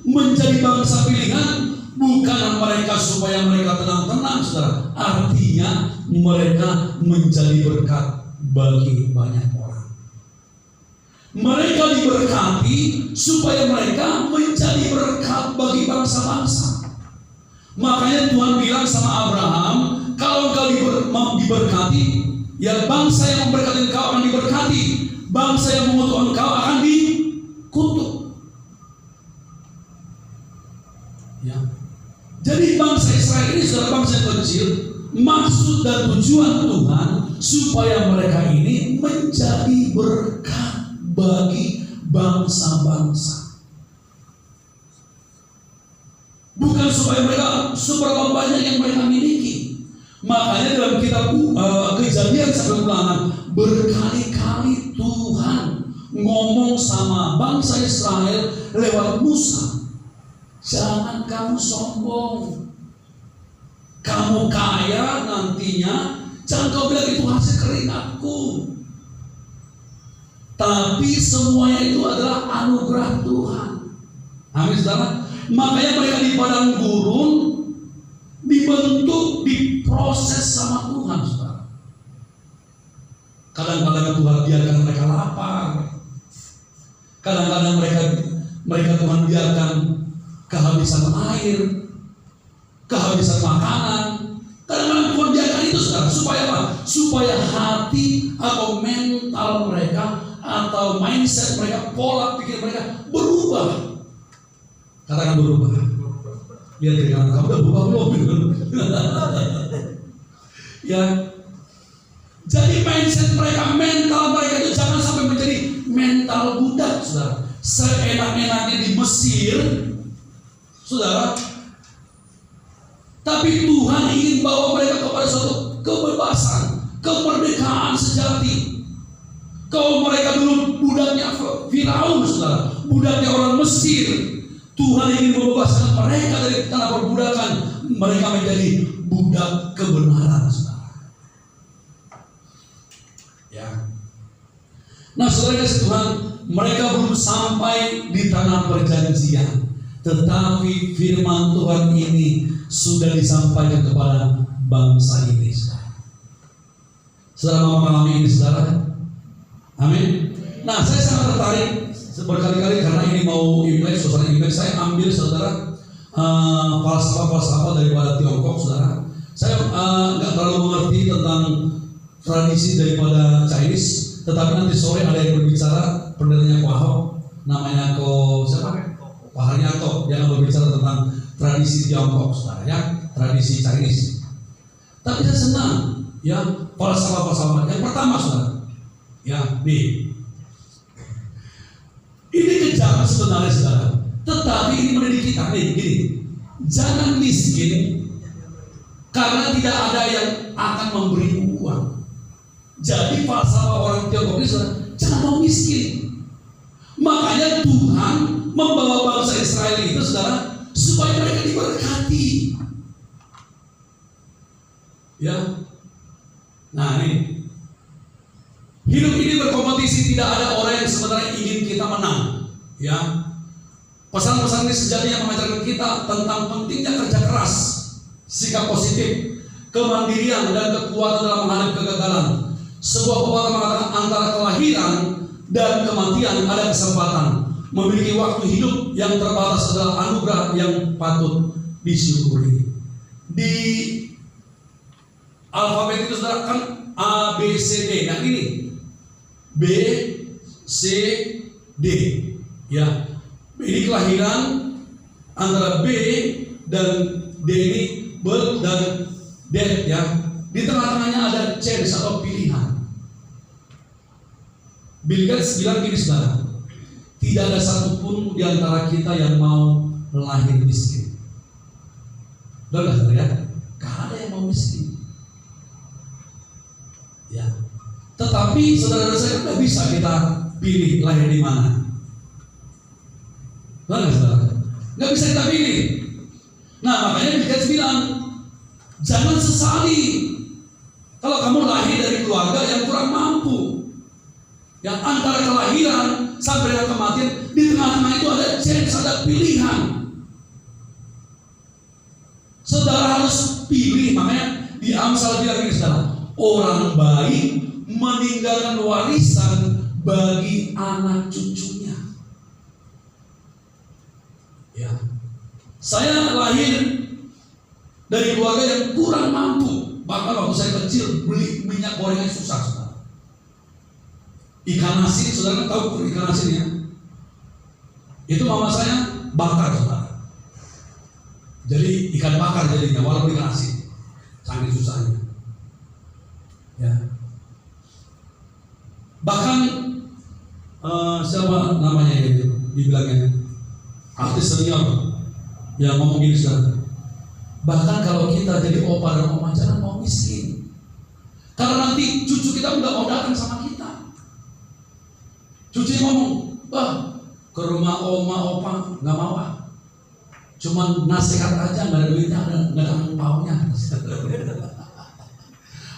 menjadi bangsa pilihan, bukan mereka supaya mereka tenang-tenang, saudara. Artinya mereka menjadi berkat bagi banyak orang. Mereka diberkati supaya mereka menjadi berkat bagi bangsa-bangsa. Makanya Tuhan bilang sama Abraham, kalau engkau diberkati, ya bangsa yang memberkati engkau akan diberkati, bangsa yang mengutuk engkau akan dikutuk. Ya. Jadi bangsa Israel ini sudah bangsa yang kecil. Maksud dan tujuan Tuhan supaya mereka ini menjadi berkat bagi bangsa-bangsa. Bukan supaya mereka seberapa banyak yang mereka miliki. Makanya dalam kitab Kejadian sampai Ulangan berkali-kali Tuhan ngomong sama bangsa Israel lewat Musa. Jangan kamu sombong. Kamu kaya nantinya, jangan kau bilang itu hasil keringatku. Tapi semuanya itu adalah anugerah Tuhan. Amin, saudara. Makanya mereka di padang gurun dibentuk, diproses sama Tuhan, saudara. Kadang-kadang Tuhan biarkan mereka lapar. Kadang-kadang mereka Tuhan biarkan kehabisan air, kehabisan makanan. Kadang-kadang Tuhan biarkan itu, saudara. Supaya apa? Supaya hati atau mental mereka atau mindset mereka, pola pikir mereka berubah. Katakan berubah. Lihat dari kanan, kamu udah berubah belum? Ya. Jadi mindset mereka, mental mereka itu jangan sampai menjadi mental budak, saudara. Seenak-enaknya di Mesir, saudara. Tapi Tuhan ingin bawa mereka kepada suatu kebebasan, kemerdekaan sejati. Kalau mereka dulu budaknya Firaun, saudara, budaknya orang Mesir, Tuhan ingin membebaskan mereka dari tanah perbudakan. Mereka menjadi budak kebenaran, saudara. Ya. Nah, saudara kasih Tuhan, mereka belum sampai di tanah perjanjian, tetapi firman Tuhan ini sudah disampaikan kepada bangsa ini, saudara. Saudara mau mengalami ini, saudara? Amin. Nah, saya sangat tertarik berkali-kali karena ini mau Imlek, suasana Imlek. Saya ambil, saudara, falsafah daripada Tiongkok, saudara. Saya nggak terlalu mengerti tentang tradisi daripada Chinese, tetapi nanti sore ada yang berbicara, pendengarnya Pak Ahok, namanya siapa? Pak Haryanto, yang berbicara tentang tradisi Tiongkok, saudara, ya, tradisi Chinese. Tapi saya senang, ya, falsafah. Yang pertama, saudara, ya, ini kejam sebenarnya, saudara. Tetapi ini mendidik kita, gini, jangan miskin karena tidak ada yang akan memberi uang. Jadi falsafah orang Tiongkok ini, saudara, jangan mau miskin. Makanya Tuhan membawa bangsa Israel itu, saudara, supaya mereka diberkati. Ya, nah ini. Hidup ini berkompetisi, tidak ada orang yang sebenarnya ingin kita menang. Ya, pesan-pesan ini sejatinya mengajarkan kita tentang pentingnya kerja keras, sikap positif, kemandirian dan kekuatan dalam menghadapi kegagalan. Sebuah pepatah mengatakan antara kelahiran dan kematian ada kesempatan. Memiliki waktu hidup yang terbatas adalah anugerah yang patut disyukuri. Di alfabet itu, saudara, kan A, B, C, D. Nah ini B, C, D. Ya, ini kelahiran antara B dan D ini birth dan death, ya. Di tengah-tengahnya ada choice atau pilihan. Bill Gates bilang gini, saudara, tidak ada satupun di antara kita yang mau lahir miskin. Benar nggak, saudara? Ya, gak ada yang mau miskin. Ya. Tetapi saudara saya tidak bisa kita pilih lahir di mana. Benar nggak, saudara? Nggak bisa kita pilih. Nah, makanya Bill Gates bilang, jangan sesali kalau kamu lahir dari keluarga yang kurang mampu. Yang antara kelahiran sampai dengan kematian, di tengah-tengah itu ada chance, ada pilihan. Saudara harus pilih. Makanya di Amsal bilang ini, saudara, orang baik meninggalkan warisan bagi anak cucunya. Ya, saya lahir dari keluarga yang kurang mampu. Bahkan waktu saya kecil beli minyak gorengnya susah, saudara. Ikan asin, saudara tahu ikan asin, ya? Itu mama saya bakar, saudara. Jadi ikan bakar jadinya, walaupun ikan asin, sangat susahnya. Ya. Bahkan siapa namanya itu dibilangnya artis senior yang ngomong gini, saudara. Bahkan kalau kita jadi opa dan oma, jangan mau miskin, karena nanti cucu kita udah mau datang sama kita. Cucu ngomong, ke rumah oma opa nggak mau, cuman nasihat aja, nggak ada duitnya, nggak ada angpaunya.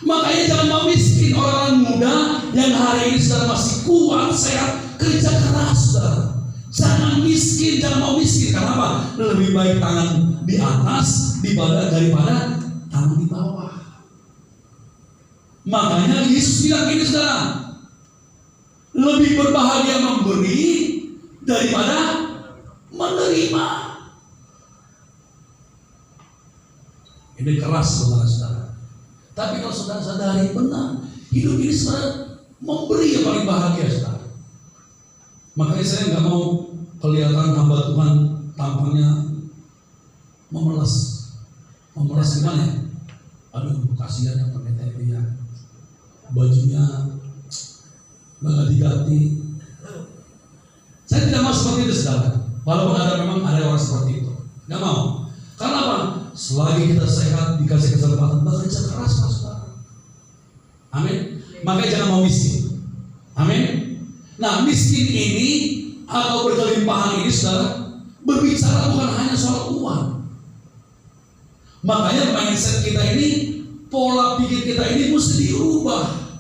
Makanya jangan mau miskin orang muda yang hari ini saudara masih kuat, sehat, kerja keras saudara. Jangan miskin, jangan mau miskin. Karena apa? Lebih baik tangan di atas daripada tangan di bawah. Makanya Yesus bilang gini saudara, lebih berbahagia memberi daripada menerima. Ini keras saudara-saudara. Tapi kalau saudara sadari benar, hidup ini saudara memberi yang paling bahagia saudara. Makanya saya nggak mau kelihatan hamba Tuhan tampangnya memelas. Memelas gimana ya? Aduh, kasihan yang pakai TV ya. Bajunya nggak ganti-ganti. Saya tidak mau seperti itu saudara. Walaupun memang ada orang seperti itu. Nggak mau. Karena apa? Selagi kita sehat, dikasih kesempatan bekerja keras saudara. Amin. Makanya jangan mau miskin. Amin. Nah, miskin ini atau berkelimpahan ini saudara berbicara bukan hanya soal uang. Makanya mindset kita ini, pola pikir kita ini mesti diubah.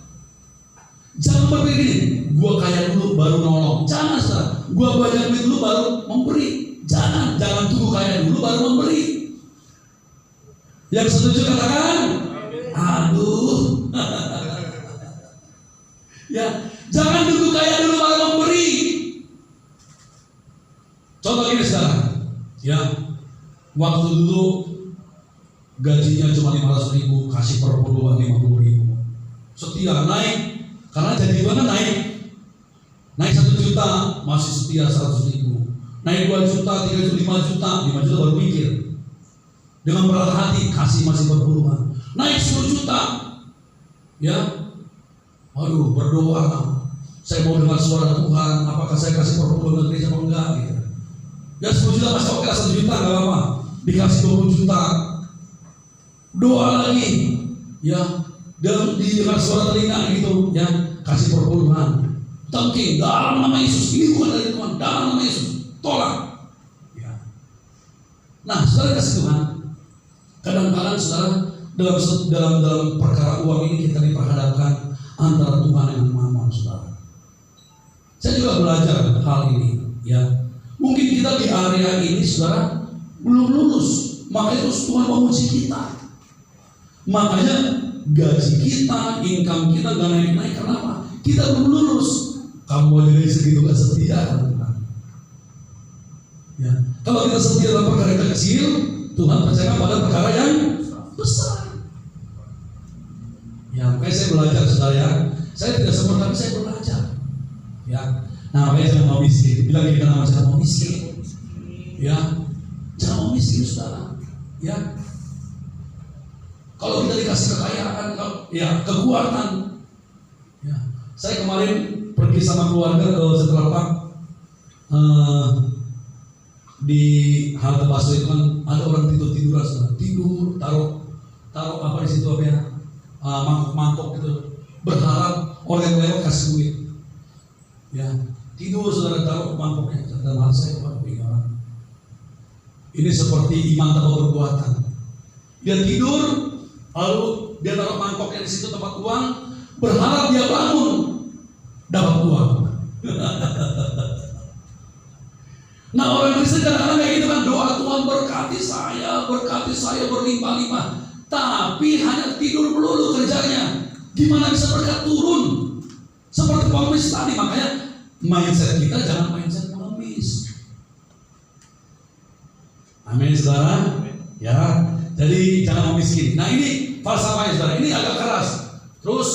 Jangan berpikir gini, gua kaya dulu baru nolong. Jangan saudara, gua banyak duit dulu baru memberi. Jangan tunggu kaya dulu baru memberi. Yang setuju katakan, aduh. Ya, jangan tunggu kaya dulu baru memberi. Contoh gini saudara, ya, waktu dulu gajinya cuma 500.000, kasih perpuluhan 50.000. Setia naik, karena jadi itu kan naik 1 juta masih setia 100.000. Naik 2 juta, 3 juta, 5 juta baru mikir. Dengan berat hati kasih masih perpuluhan. Naik 10 juta, ya, aduh berdoa. Saya mau dengar suara Tuhan. Apakah saya kasih perpuluhan gereja atau enggak? Gitu. Ya 10 juta masih oke, 1 juta nggak apa-apa. Dikasih 20 juta, doa lagi, ya, dan dengar suara telinga gitu, ya, kasih perpuluhan. Tengking dalam nama Yesus, ini bukan dari Tuhan, dalam nama Yesus, tolak. Ya. Nah, saudara kasih Tuhan. Kadang-kadang saudara dalam perkara uang ini kita diperhadapkan antara Tuhan dengan mammon saudara. Saya juga belajar hal ini, ya. Mungkin kita di area ini saudara belum lulus, makanya terus Tuhan menguji kita. Makanya gaji kita, income kita gak naik-naik. Kenapa? Kita belum lulus. Kamu jadi segitu gak setia, ya. Kalau kita setia dalam perkara kecil, Tuhan percaya pada perkara yang besar. Ya, makanya saya belajar saudara. Saya tidak sempurna, tapi saya belajar. Ya, nah makanya jangan mau miskin. Bilang kita nama jangan mau miskin. Ya, jangan mau miskin saudara. Ya, kalau kita dikasih kekayaan, ya kekuatan. Ya, saya kemarin pergi sama keluarga ke Setrapak. Di halte busway itu kan ada orang tidur-tiduran, tidur, taruh apa di situ apa ya, mangkok gitu, berharap orang yang lewat kasih duit, ya, tidur saudara taruh mangkoknya. Dalam hati saya, ini seperti iman tanpa perbuatan. Dia tidur, lalu dia taruh mangkoknya di situ tempat uang, berharap dia bangun dapat uang. Nah, orang Kristen kadang-kadang kayak gitu kan, doa Tuhan berkati saya berlimpah-limpah, tapi hanya tidur melulu kerjanya. Gimana bisa berkat turun? Seperti pengemis tadi. Makanya mindset kita jangan mindset pengemis. Amin saudara. Ya, jadi jangan miskin. Nah, ini falsafahnya saudara. Ini agak keras. Terus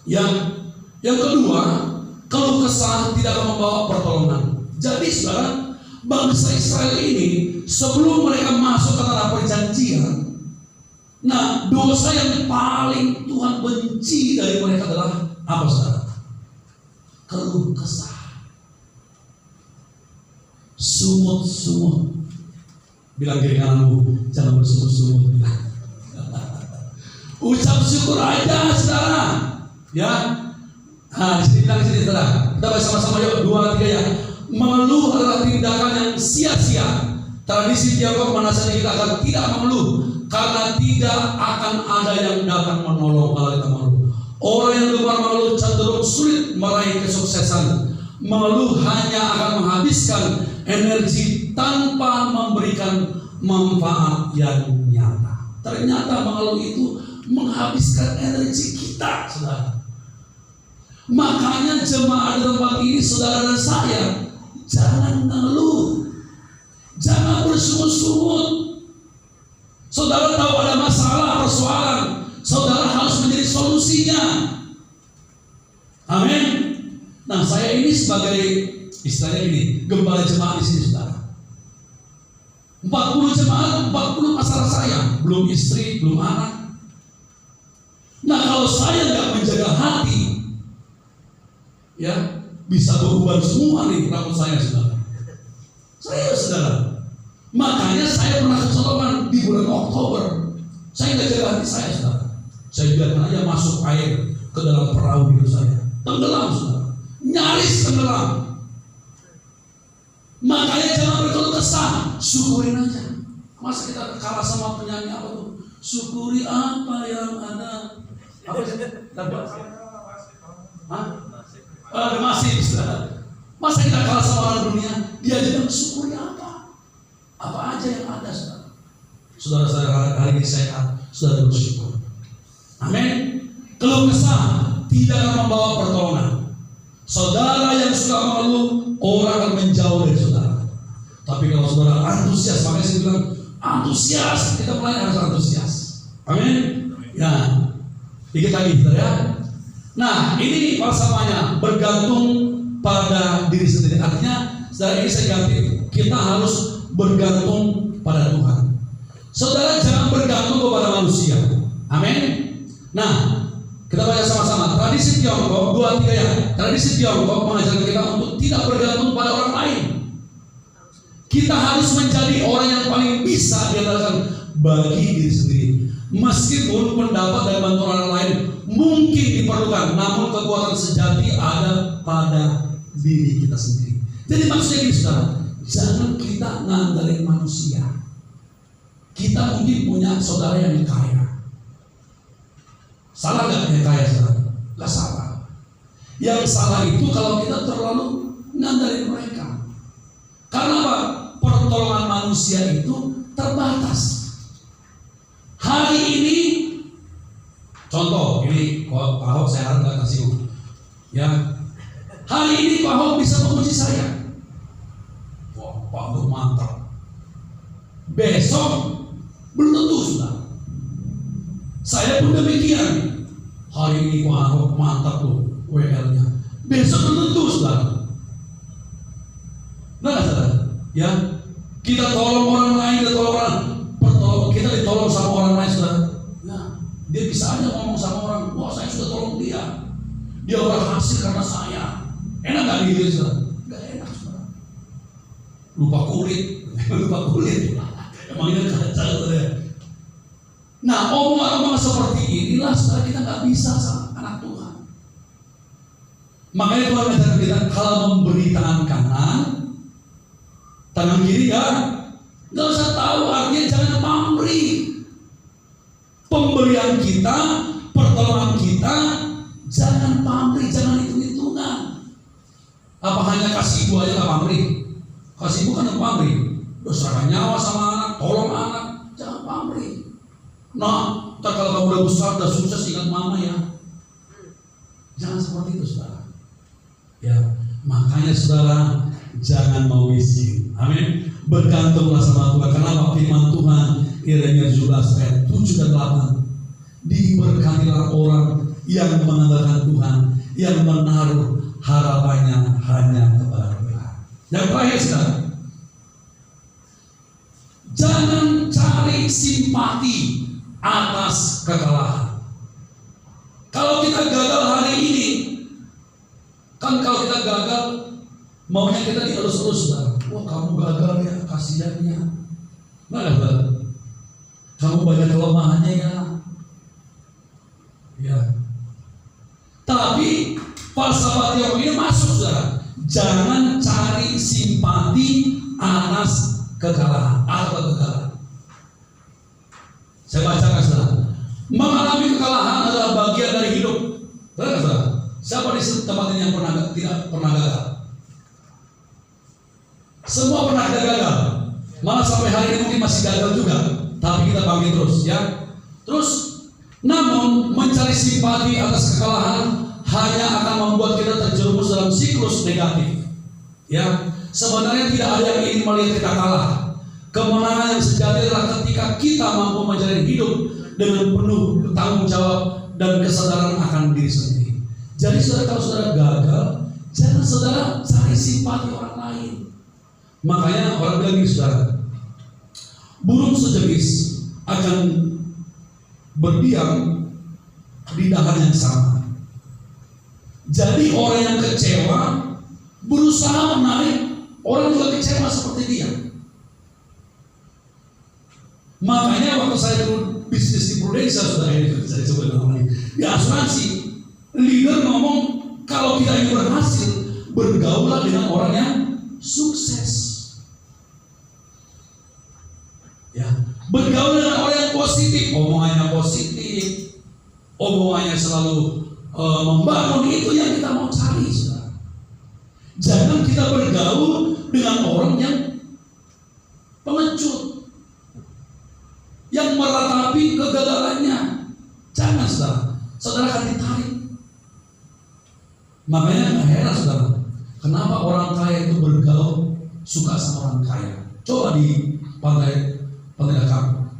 yang kedua, keluh kesah tidak akan membawa pertolongan. Jadi saudara, bangsa Israel ini sebelum mereka masuk ke tanah perjanjian, nah dosa yang paling Tuhan benci dari mereka adalah apa saudara? Keluh kesah, sumut-sumut. Bilang kiri kananmu, jangan bersumut-sumut. Ucap syukur aja saudara, ya. Nah, di sini bilang sini saudara. Kita baca sama-sama yuk, 2, 3 ya. Mengeluh adalah tindakan yang sia-sia. Tradisi Tiongkok menasihati kita agar tidak mengeluh. karena tidak akan ada yang datang menolong kalau kita mengeluh. Orang yang gemar mengeluh cenderung sulit meraih kesuksesan. Mengeluh hanya akan menghabiskan energi tanpa memberikan manfaat yang nyata. Ternyata mengeluh itu menghabiskan energi kita, saudara. Makanya jemaat di tempat ini, saudara dan saya, jangan mengeluh, jangan bersungut-sungut. Saudara tahu ada masalah, persoalan, saudara harus menjadi solusinya. Amin. Nah, saya ini sebagai istilahnya ini gembala jemaat di sini, saudara. 40 jemaat, 40 masalah saya, belum istri, belum anak. Nah, kalau saya nggak menjaga hati, ya bisa berubah semua nih rambut saya, saudara. Serius, saudara. Makanya saya pernah kecolongan di bulan Oktober. Saya nggak jaga hati saya, saudara. Saya biarkan aja masuk air ke dalam perahu hidup saya. Tenggelam, saudara. Nyaris tenggelam. Makanya jangan berkeluh kesah, syukurin aja. Masa kita kalah sama penyanyi apa tuh? Syukuri apa yang ada. Apa sih? Hah? Masih, saudara. Masa kita kalah sama orang dunia? Dia juga syukuri apa? Apa aja yang ada, saudara. Saudara-saudara hari ini sehat, saudara bersyukur. Amin. Keluh kesah tidak akan membawa pertolongan. Saudara yang suka mengeluh, orang akan menjauh dari saudara. Tapi kalau saudara antusias, makanya saya bilang antusias, kita mulai harus antusias. Amin. Ya, dikit lagi, saudara ya. Nah, ini falsafahnya bergantung pada diri sendiri. Artinya, saudara, ini saya ganti. Kita harus bergantung pada Tuhan. Saudara jangan bergantung kepada manusia. Amin. Nah, kita baca sama-sama. Tradisi Tiongkok 2-3 ya. Tradisi Tiongkok mengajarkan kita untuk tidak bergantung pada orang lain. Kita harus menjadi orang yang paling bisa diandalkan bagi diri sendiri. Meskipun pendapat dan bantuan orang lain mungkin diperlukan, namun kekuatan sejati ada pada diri kita sendiri. Jadi maksudnya gini, saudara, jangan kita ngandalin manusia. Kita mungkin punya saudara yang kaya. Salah nggak yang kaya, saudara? Nggak salah. Yang salah itu kalau kita terlalu ngandalin mereka. Karena apa? Pertolongan manusia itu terbatas. Hari ini, contoh, ini Pak Ahok saya harap nggak tersinggung. Ya, hari ini Pak Ahok bisa memuji saya. Wah, Pak Ahok mantap. Besok belum tentu, sudah. Saya pun demikian. Hari ini Pak Ahok mantap tuh WL-nya. Besok belum tentu, sudah. Nah, saudara, ya, kita tolong orang lain, kita ditolong sama orang lain, saudara. Nah, dia bisa aja ngomong sama orang, wah saya sudah tolong dia. Dia berhasil karena saya. Enak gak gitu, saudara? Gak enak, saudara. Lupa kulit. Emang ini kacau, saudara. Nah, omongan-omongan seperti inilah, saudara, kita gak bisa sama anak Tuhan. Makanya Tuhan mengajarkan kita kalau memberi tangan kanan, tangan kiri ya, nggak usah tahu, artinya jangan pamrih. Pemberian kita, pertolongan kita, jangan pamrih, jangan hitung-hitungan. Apa hanya kasih ibu aja nggak pamrih? Kasih ibu kan yang pamrih. Udah serahkan nyawa sama anak, tolong anak, jangan pamrih. Nah, ntar kalau kamu udah besar, udah sukses, ingat mama ya. Jangan seperti itu, saudara. Ya, makanya saudara jangan mau miskin. Amin. Bergantunglah sama Tuhan. Kenapa? Firman Tuhan Yeremia 17 ayat 7 dan 8. Diberkatilah orang yang mengandalkan Tuhan, yang menaruh harapannya hanya kepada Tuhan. Yang terakhir, saudara, jangan cari simpati atas kekalahan. Kalau kita gagal hari ini, kan kalau kita gagal, maunya kita dielus-elus, saudara. Wah, kamu gagal ya, kasihannya. Mana, saudara? Kamu banyak kelemahannya ya. Ya. Tapi falsafah Tiongkok ini masuk, saudara. Jangan cari simpati atas kekalahan atau kegagalan. Saya bacakan saudara. Mengalami kekalahan adalah bagian dari hidup. Benar nggak saudara? Siapa di tempat ini yang tidak pernah gagal? Semua pernah kita gagal. Malah sampai hari ini mungkin masih gagal juga. Tapi kita bangkit terus, ya. Terus, namun mencari simpati atas kekalahan hanya akan membuat kita terjerumus dalam siklus negatif. Ya, sebenarnya tidak ada yang ingin melihat kita kalah. Kemenangan yang sejati adalah ketika kita mampu menjalani hidup dengan penuh tanggung jawab dan kesadaran akan diri sendiri. Jadi saudara, kalau saudara gagal, jangan saudara cari simpati orang lain. Makanya orang bilang gini saudara, burung sejenis akan berdiam di dahan yang sama. Jadi orang yang kecewa berusaha menarik orang juga kecewa seperti dia. Makanya waktu saya dulu bisnis di Prudensial, saudara, ini saya coba namanya di asuransi, leader ngomong kalau kita ingin berhasil, bergaulah dengan orang yang sukses. Ya, bergaul dengan orang yang positif, omongannya selalu membangun, itu yang kita mau cari, saudara. Jangan kita bergaul dengan orang yang pengecut, yang meratapi kegagalannya. Jangan, saudara. Saudara akan ditarik. Makanya nggak heran, saudara, kenapa orang kaya itu bergaul suka sama orang kaya. Coba di pantai Dakar,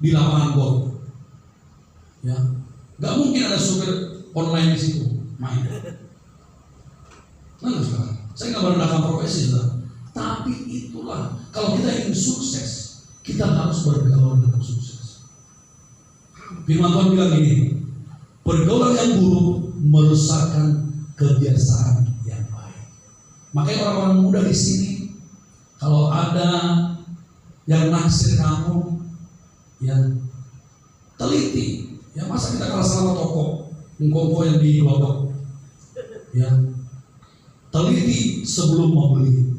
di lapangan golf, ya, nggak mungkin ada supir online di situ main. Nah, saudara, saya nggak merendahkan profesi, saudara. Tapi itulah, kalau kita ingin sukses, kita harus bergaul dengan sukses. Firman Tuhan bilang gini, pergaulan yang buruk merusakkan kebiasaan yang baik. Makanya orang-orang muda di sini, kalau ada yang naksir kamu, ya teliti. Ya, masa kita kalah sama toko yang di Glodok, ya, teliti sebelum membeli.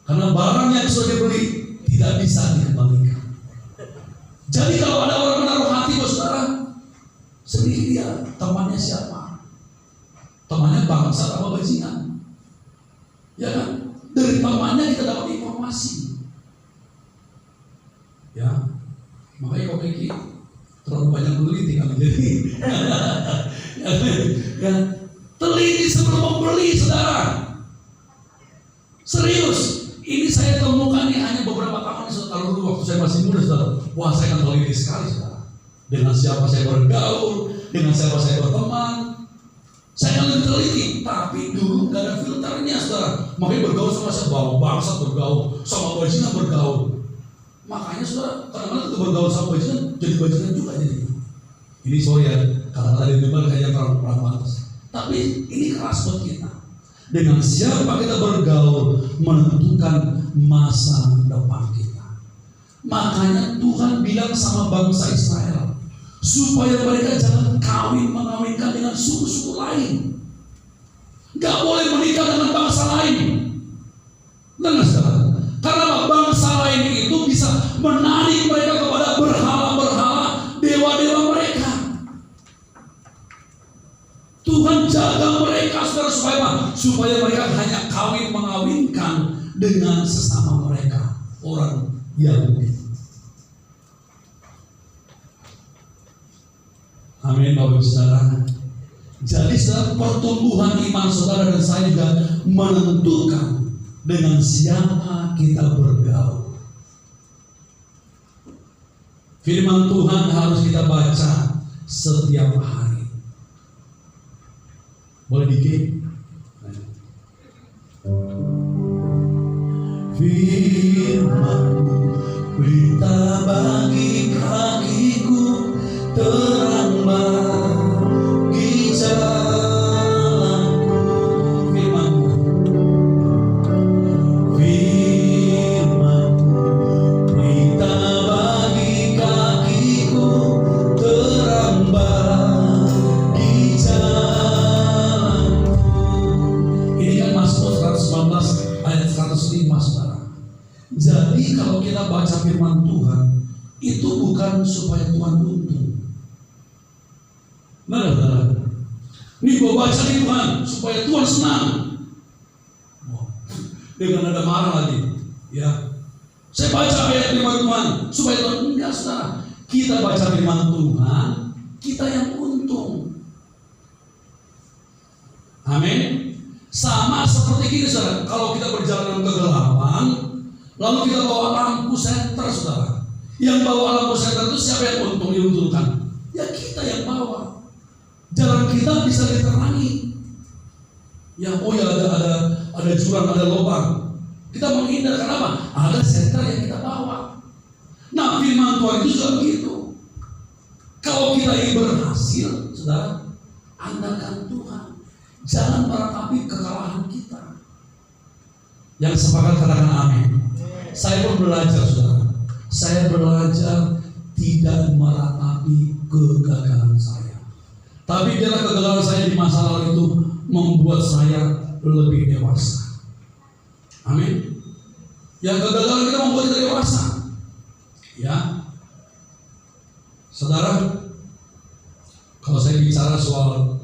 Karena barang yang sudah dibeli tidak bisa dikembalikan. Jadi kalau ada orang menaruh hati, saudara, sendiri dia temannya siapa? Temannya bangsa apa bajingan? Ya kan? Dari temannya kita dapat informasi. Ya, makanya kok Kiki terlalu banyak meneliti kali jadi. Ya, teliti sebelum membeli, saudara. Serius. Ini saya temukan ini hanya beberapa tahun lalu waktu saya masih muda, saudara. Wah, saya akan teliti sekali, saudara. Dengan siapa saya bergaul, dengan siapa saya berteman, saya akan lebih teliti. Tapi dulu gak ada filternya, saudara. Makanya bergaul sama siapa? Bangsa bergaul, sama bajingan bergaul. Makanya saudara, kadang-kadang itu bergaul sama bajingan, jadi bajingan juga jadi. Ini sorry ya, kata-kata di depan kayaknya terlalu pantas. Tapi ini keras buat kita. Dengan siapa kita bergaul menentukan masa depan kita. Makanya Tuhan bilang sama bangsa Israel supaya mereka jangan mengawinkan dengan suku-suku lain. Gak boleh menikah dengan bangsa lain. Dengar saudara, karena bangsa lain itu bisa menarik mereka kepada berhala-berhala, dewa-dewa mereka. Tuhan jaga mereka, saudara, supaya mereka hanya mengawinkan dengan sesama mereka, orang Yahudi. Amin, Bapak Ibu Saudara. Jadi saudara, pertumbuhan iman saudara dan saya juga menentukan dengan siapa kita bergaul. Firman Tuhan harus kita baca setiap hari. Boleh dikit? Firman-Mu berita bagi kakiku, terang bagi jalanku. Firman-Mu, Firman-Mu berita bagi kakiku, terang bagi jalanku. Ini kan Mazmur 119 ayat 105, saudara. Jadi kalau kita baca firman Tuhan, itu bukan supaya Tuhan untung. Benar. Ini gue baca nih Tuhan, supaya Tuhan senang. Dengan ada marah lagi. Ya, saya baca ayat firman Tuhan, supaya Tuhan enggak, saudara. Kita baca firman Tuhan, kita yang untung. Amin. Sama seperti gini, saudara. Kalau kita berjalan dalam kegelapan, lalu kita bawa lampu senter, saudara. Yang bawa lampu senter itu siapa yang untung, diuntungkan? Ya kita yang bawa. Jalan kita bisa diterangi. Ya, oh ya ada jurang, ada lubang. Kita menghindar, kenapa? Ada senter yang kita bawa. Nah, firman Tuhan itu juga begitu. Kalau kita ingin berhasil, saudara, andalkan Tuhan. Jangan meratapi kekalahan kita. Yang sepakat katakan amin. Saya pun belajar, saudara. Saya belajar tidak meratapi kegagalan saya. Tapi biarlah kegagalan saya di masa lalu itu membuat saya lebih dewasa. Amin. Yang kegagalan kita membuat kita dewasa. Ya, saudara, kalau saya bicara soal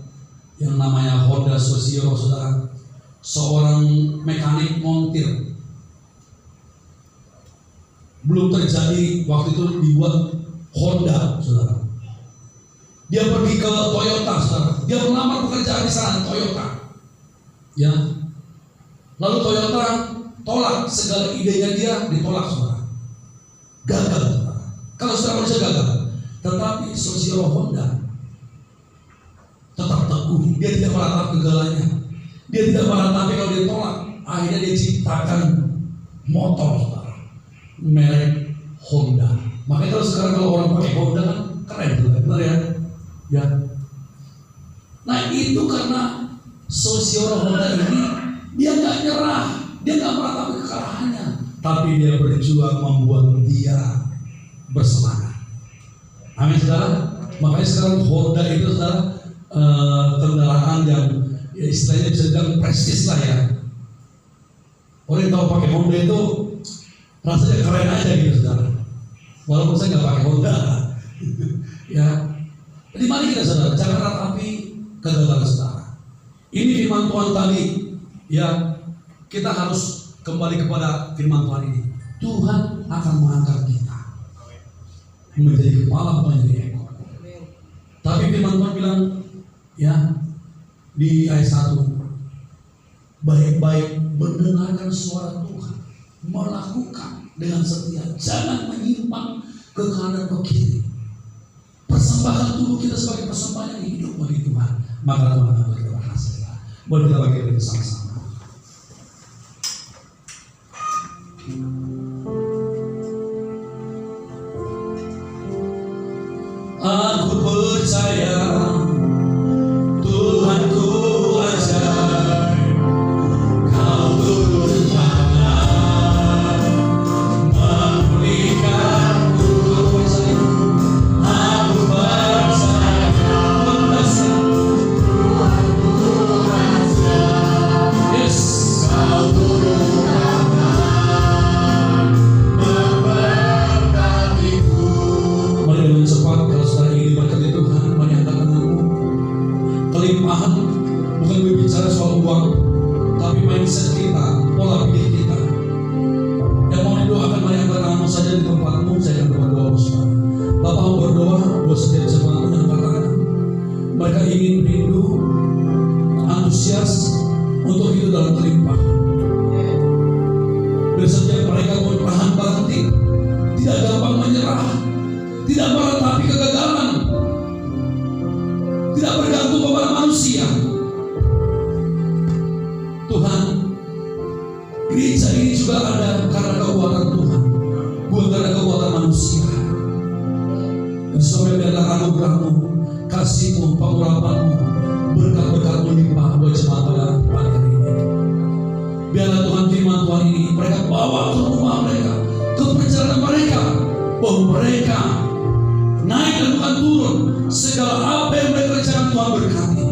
yang namanya Honda Sosiero, saudara, seorang mekanik montir, belum terjadi waktu itu dibuat Honda, saudara. Dia pergi ke Toyota, saudara. Dia melamar pekerjaan di sana, Toyota. Ya, lalu Toyota tolak segala idenya dia, ditolak, saudara. Gagal, saudara. Kalau saudara manusia gagal, tetapi Sosiero Honda tetap teguh. Dia tidak meratapi kegagalannya. Dia tidak meratapi kalau dia tolak. Akhirnya dia ciptakan motor, saudara, merek Honda. Makanya kalau sekarang kalau orang pakai Honda kan keren, benar ya? Ya. Nah itu karena Sosiero Honda ini dia nggak nyerah, dia nggak meratapi kekalahannya, tapi dia berjuang membuat dia bersemangat. Amin, saudara. Makanya sekarang Honda itu, saudara, kendaraan yang ya, istilahnya bisa dibilang prestis lah ya. Orang yang tahu pakai Honda itu rasanya keren aja gitu, saudara. Walaupun saya nggak pakai Honda. Ya, jadi mari kita, saudara, jangan ratapi kegagalan saudara. Ini firman Tuhan tadi, ya, kita harus kembali kepada firman Tuhan ini. Tuhan akan mengangkat kita menjadi kepala, bukan menjadi ekor. Tapi firman Tuhan bilang, ya, di ayat 1, baik-baik mendengarkan suara Tuhan, melakukan dengan setia, jangan menyimpang ke kanan ke kiri. Persembahkan tubuh kita sebagai persembahan yang hidup bagi Tuhan, maka Tuhan akan berterima kasih. Boleh kita bagi bersama-sama. Aku percaya Tuhanku ajaib, Kau turun tangan memulihkanku. Aku percaya Tuhanku ajaib, yes, Kau turun tangan memberkatiku. Mari dengan cepat, kalau saudara ingin berkati Tuhan, mari angkat tanganmu. Kelimpahan bukan berbicara soal uang, tapi mindset kita, pola pikir kita. Yang mau didoakan, mari angkat tanganmu saja di tempatmu. Saya akan berdoa bersama. Bapak mau berdoa buat setiap jemaat yang angkat tangan. Mereka ingin rindu, antusias untuk hidup dalam kelimpahan. Dan setiap mereka mau tahan banting, tidak gampang menyerah, tidak meratapi kegagalan, tidak bergantung kepada manusia. Tuhan, gereja ini juga ada karena kekuatan Tuhan, bukan karena kekuatan manusia. Dan sampai biarlah anugerah-Mu, kasih-Mu, pengurapan-Mu, berkat-berkat-Mu limpah buat jemaat pada pagi hari ini. Biarlah Tuhan firman Tuhan ini mereka bawa ke rumah mereka, ke perjalanan mereka, bahwa mereka naik dan bukan turun. Segala apa yang mereka rencanakan Tuhan berkati.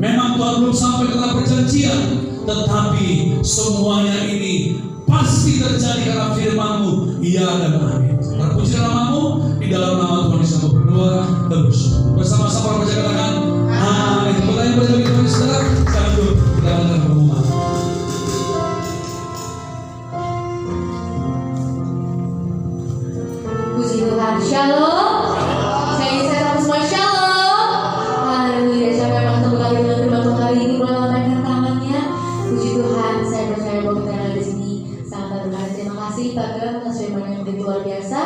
Memang Tuhan belum sampai ke tanah perjanjian, tetapi semuanya ini pasti terjadi karena firman-Mu, ya dan amin. Terpuji namamu, di dalam nama Tuhan Yesus kami berdoa dan bersyukur. Bersama-sama kita katakan amin. Tepuk tangan bagi Tuhan saudara. Sekarang dulu kita akan pengumuman. Puji Tuhan, shalom. Saya sama semua shalom. Haleluya. Siapa yang mau ketemu lagi dengan firman Tuhan hari ini, boleh lambaikan tangannya. Puji Tuhan, saya percaya bahwa kita yang ada di sini sangat berkah. Terima kasih Pak Gem atas firman yang begitu luar biasa.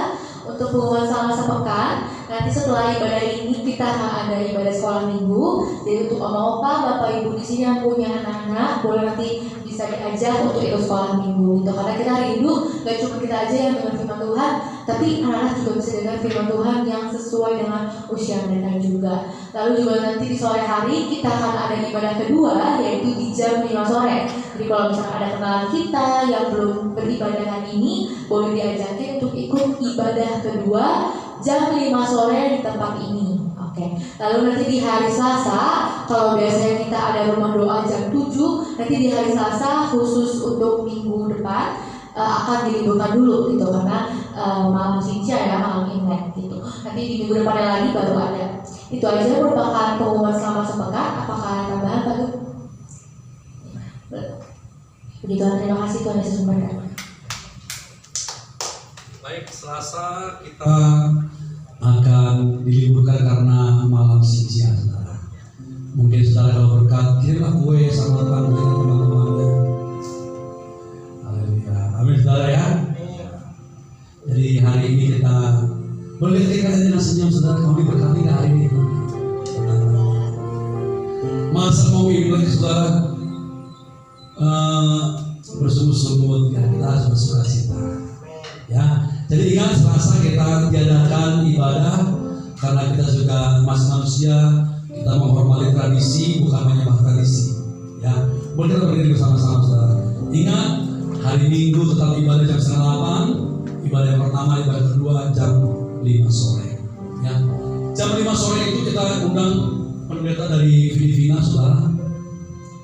Untuk pengumuman selama sepekan, nanti setelah ibadah ini kita akan ada ibadah sekolah minggu. Jadi untuk oma-opa, bapak ibu di sini yang punya anak-anak, boleh nanti bisa diajak untuk ikut sekolah minggu. Gitu. Karena kita rindu, gak cuma kita aja yang dengar firman Tuhan, tapi anak-anak juga bisa dengar firman Tuhan yang sesuai dengan usia mereka juga. Lalu juga nanti di sore hari kita akan ada ibadah kedua, yaitu di jam 5 sore. Jadi kalau misalnya ada kenalan kita yang belum beribadah hari ini, boleh diajakin untuk ikut ibadah kedua jam 5 sore di tempat ini. Oke. Lalu nanti di hari Selasa, kalau biasanya kita ada rumah doa jam 7, nanti di hari Selasa khusus untuk minggu depan akan diliburkan dulu gitu, karena malam Cincin ya, malam Imlek gitu. Nanti di minggu depannya lagi baru ada. Itu aja merupakan pengumuman selama sepekan. Apakah ada tambahan Pak Gem? Begitu, terima kasih Tuhan Yesus memberkati. Baik, Selasa kita akan diliburkan karena malam Cincin, saudara. Mungkin saudara kalau berkat, kirimlah kue sama teman-temannya. Haleluya, amin saudara ya. Jadi hari ini kita boleh ketika dengan senyum saudara, kami berkati hari ini. Masa mau Imlek saudara bersungguh-sungguh ya, kita harus bersuka-cita. Ya, jadi ingat Selasa kita tiadakan ibadah karena kita juga masih manusia, kita menghormati tradisi bukan menyembah tradisi. Ya, boleh kita berdiri bersama-sama saudara. Ingat hari Minggu tetap ibadah jam 7:30, ibadah yang pertama, ibadah kedua jam 5 sore. Ya, jam 5 sore itu kita undang pendeta dari Filipina saudara,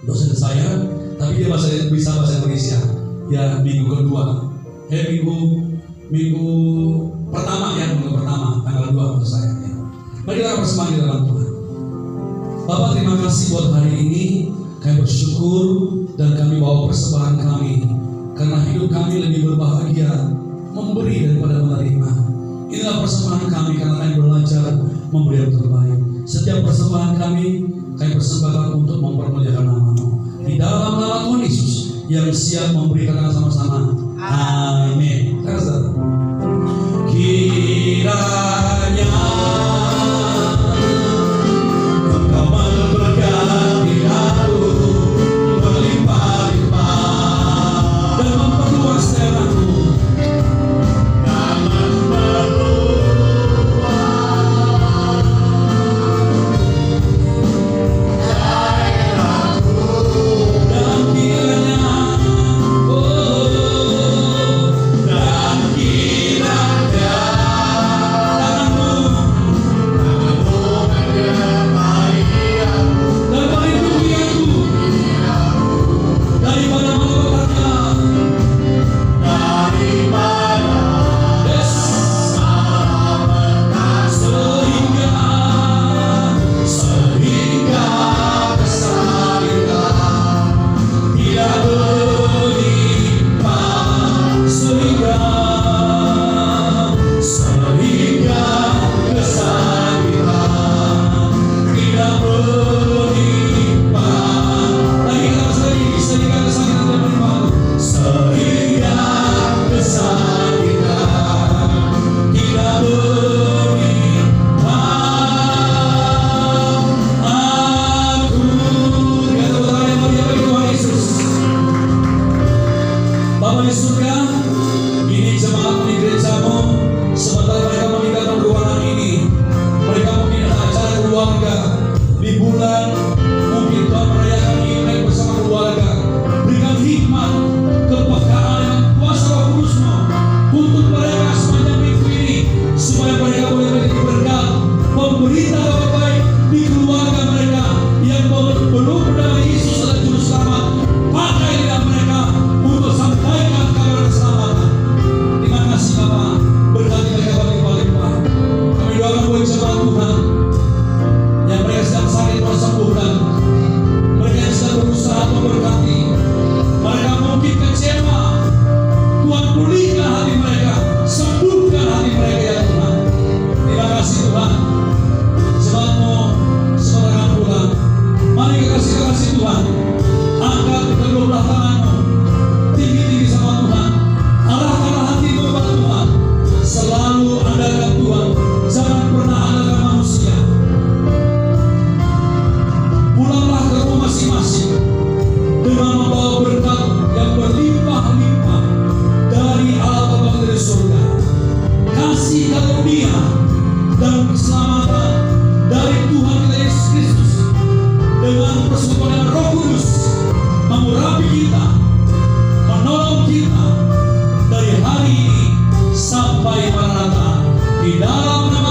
dosen saya, tapi dia bisa bahasa Indonesia. Ya, minggu kedua, minggu pertama ya, minggu pertama tanggal 2 maksud saya ya. Mari kita bersemangat di dalam Tuhan. Bapak, terima kasih buat hari ini. Kami bersyukur dan kami bawa persembahan kami karena hidup kami lebih berbahagia memberi daripada menerima. Inilah persembahan kami karena kami belajar memberi yang terbaik. Setiap persembahan kami persembahkan untuk mempermuliakan nama-Mu. Di dalam nama Tuhan Yesus yang siap memberikan sama-sama. Amin. Kiranya Engkau memberkati aku berlimpah-limpah dan memperluas daerahku dan kiranya Di dalam nama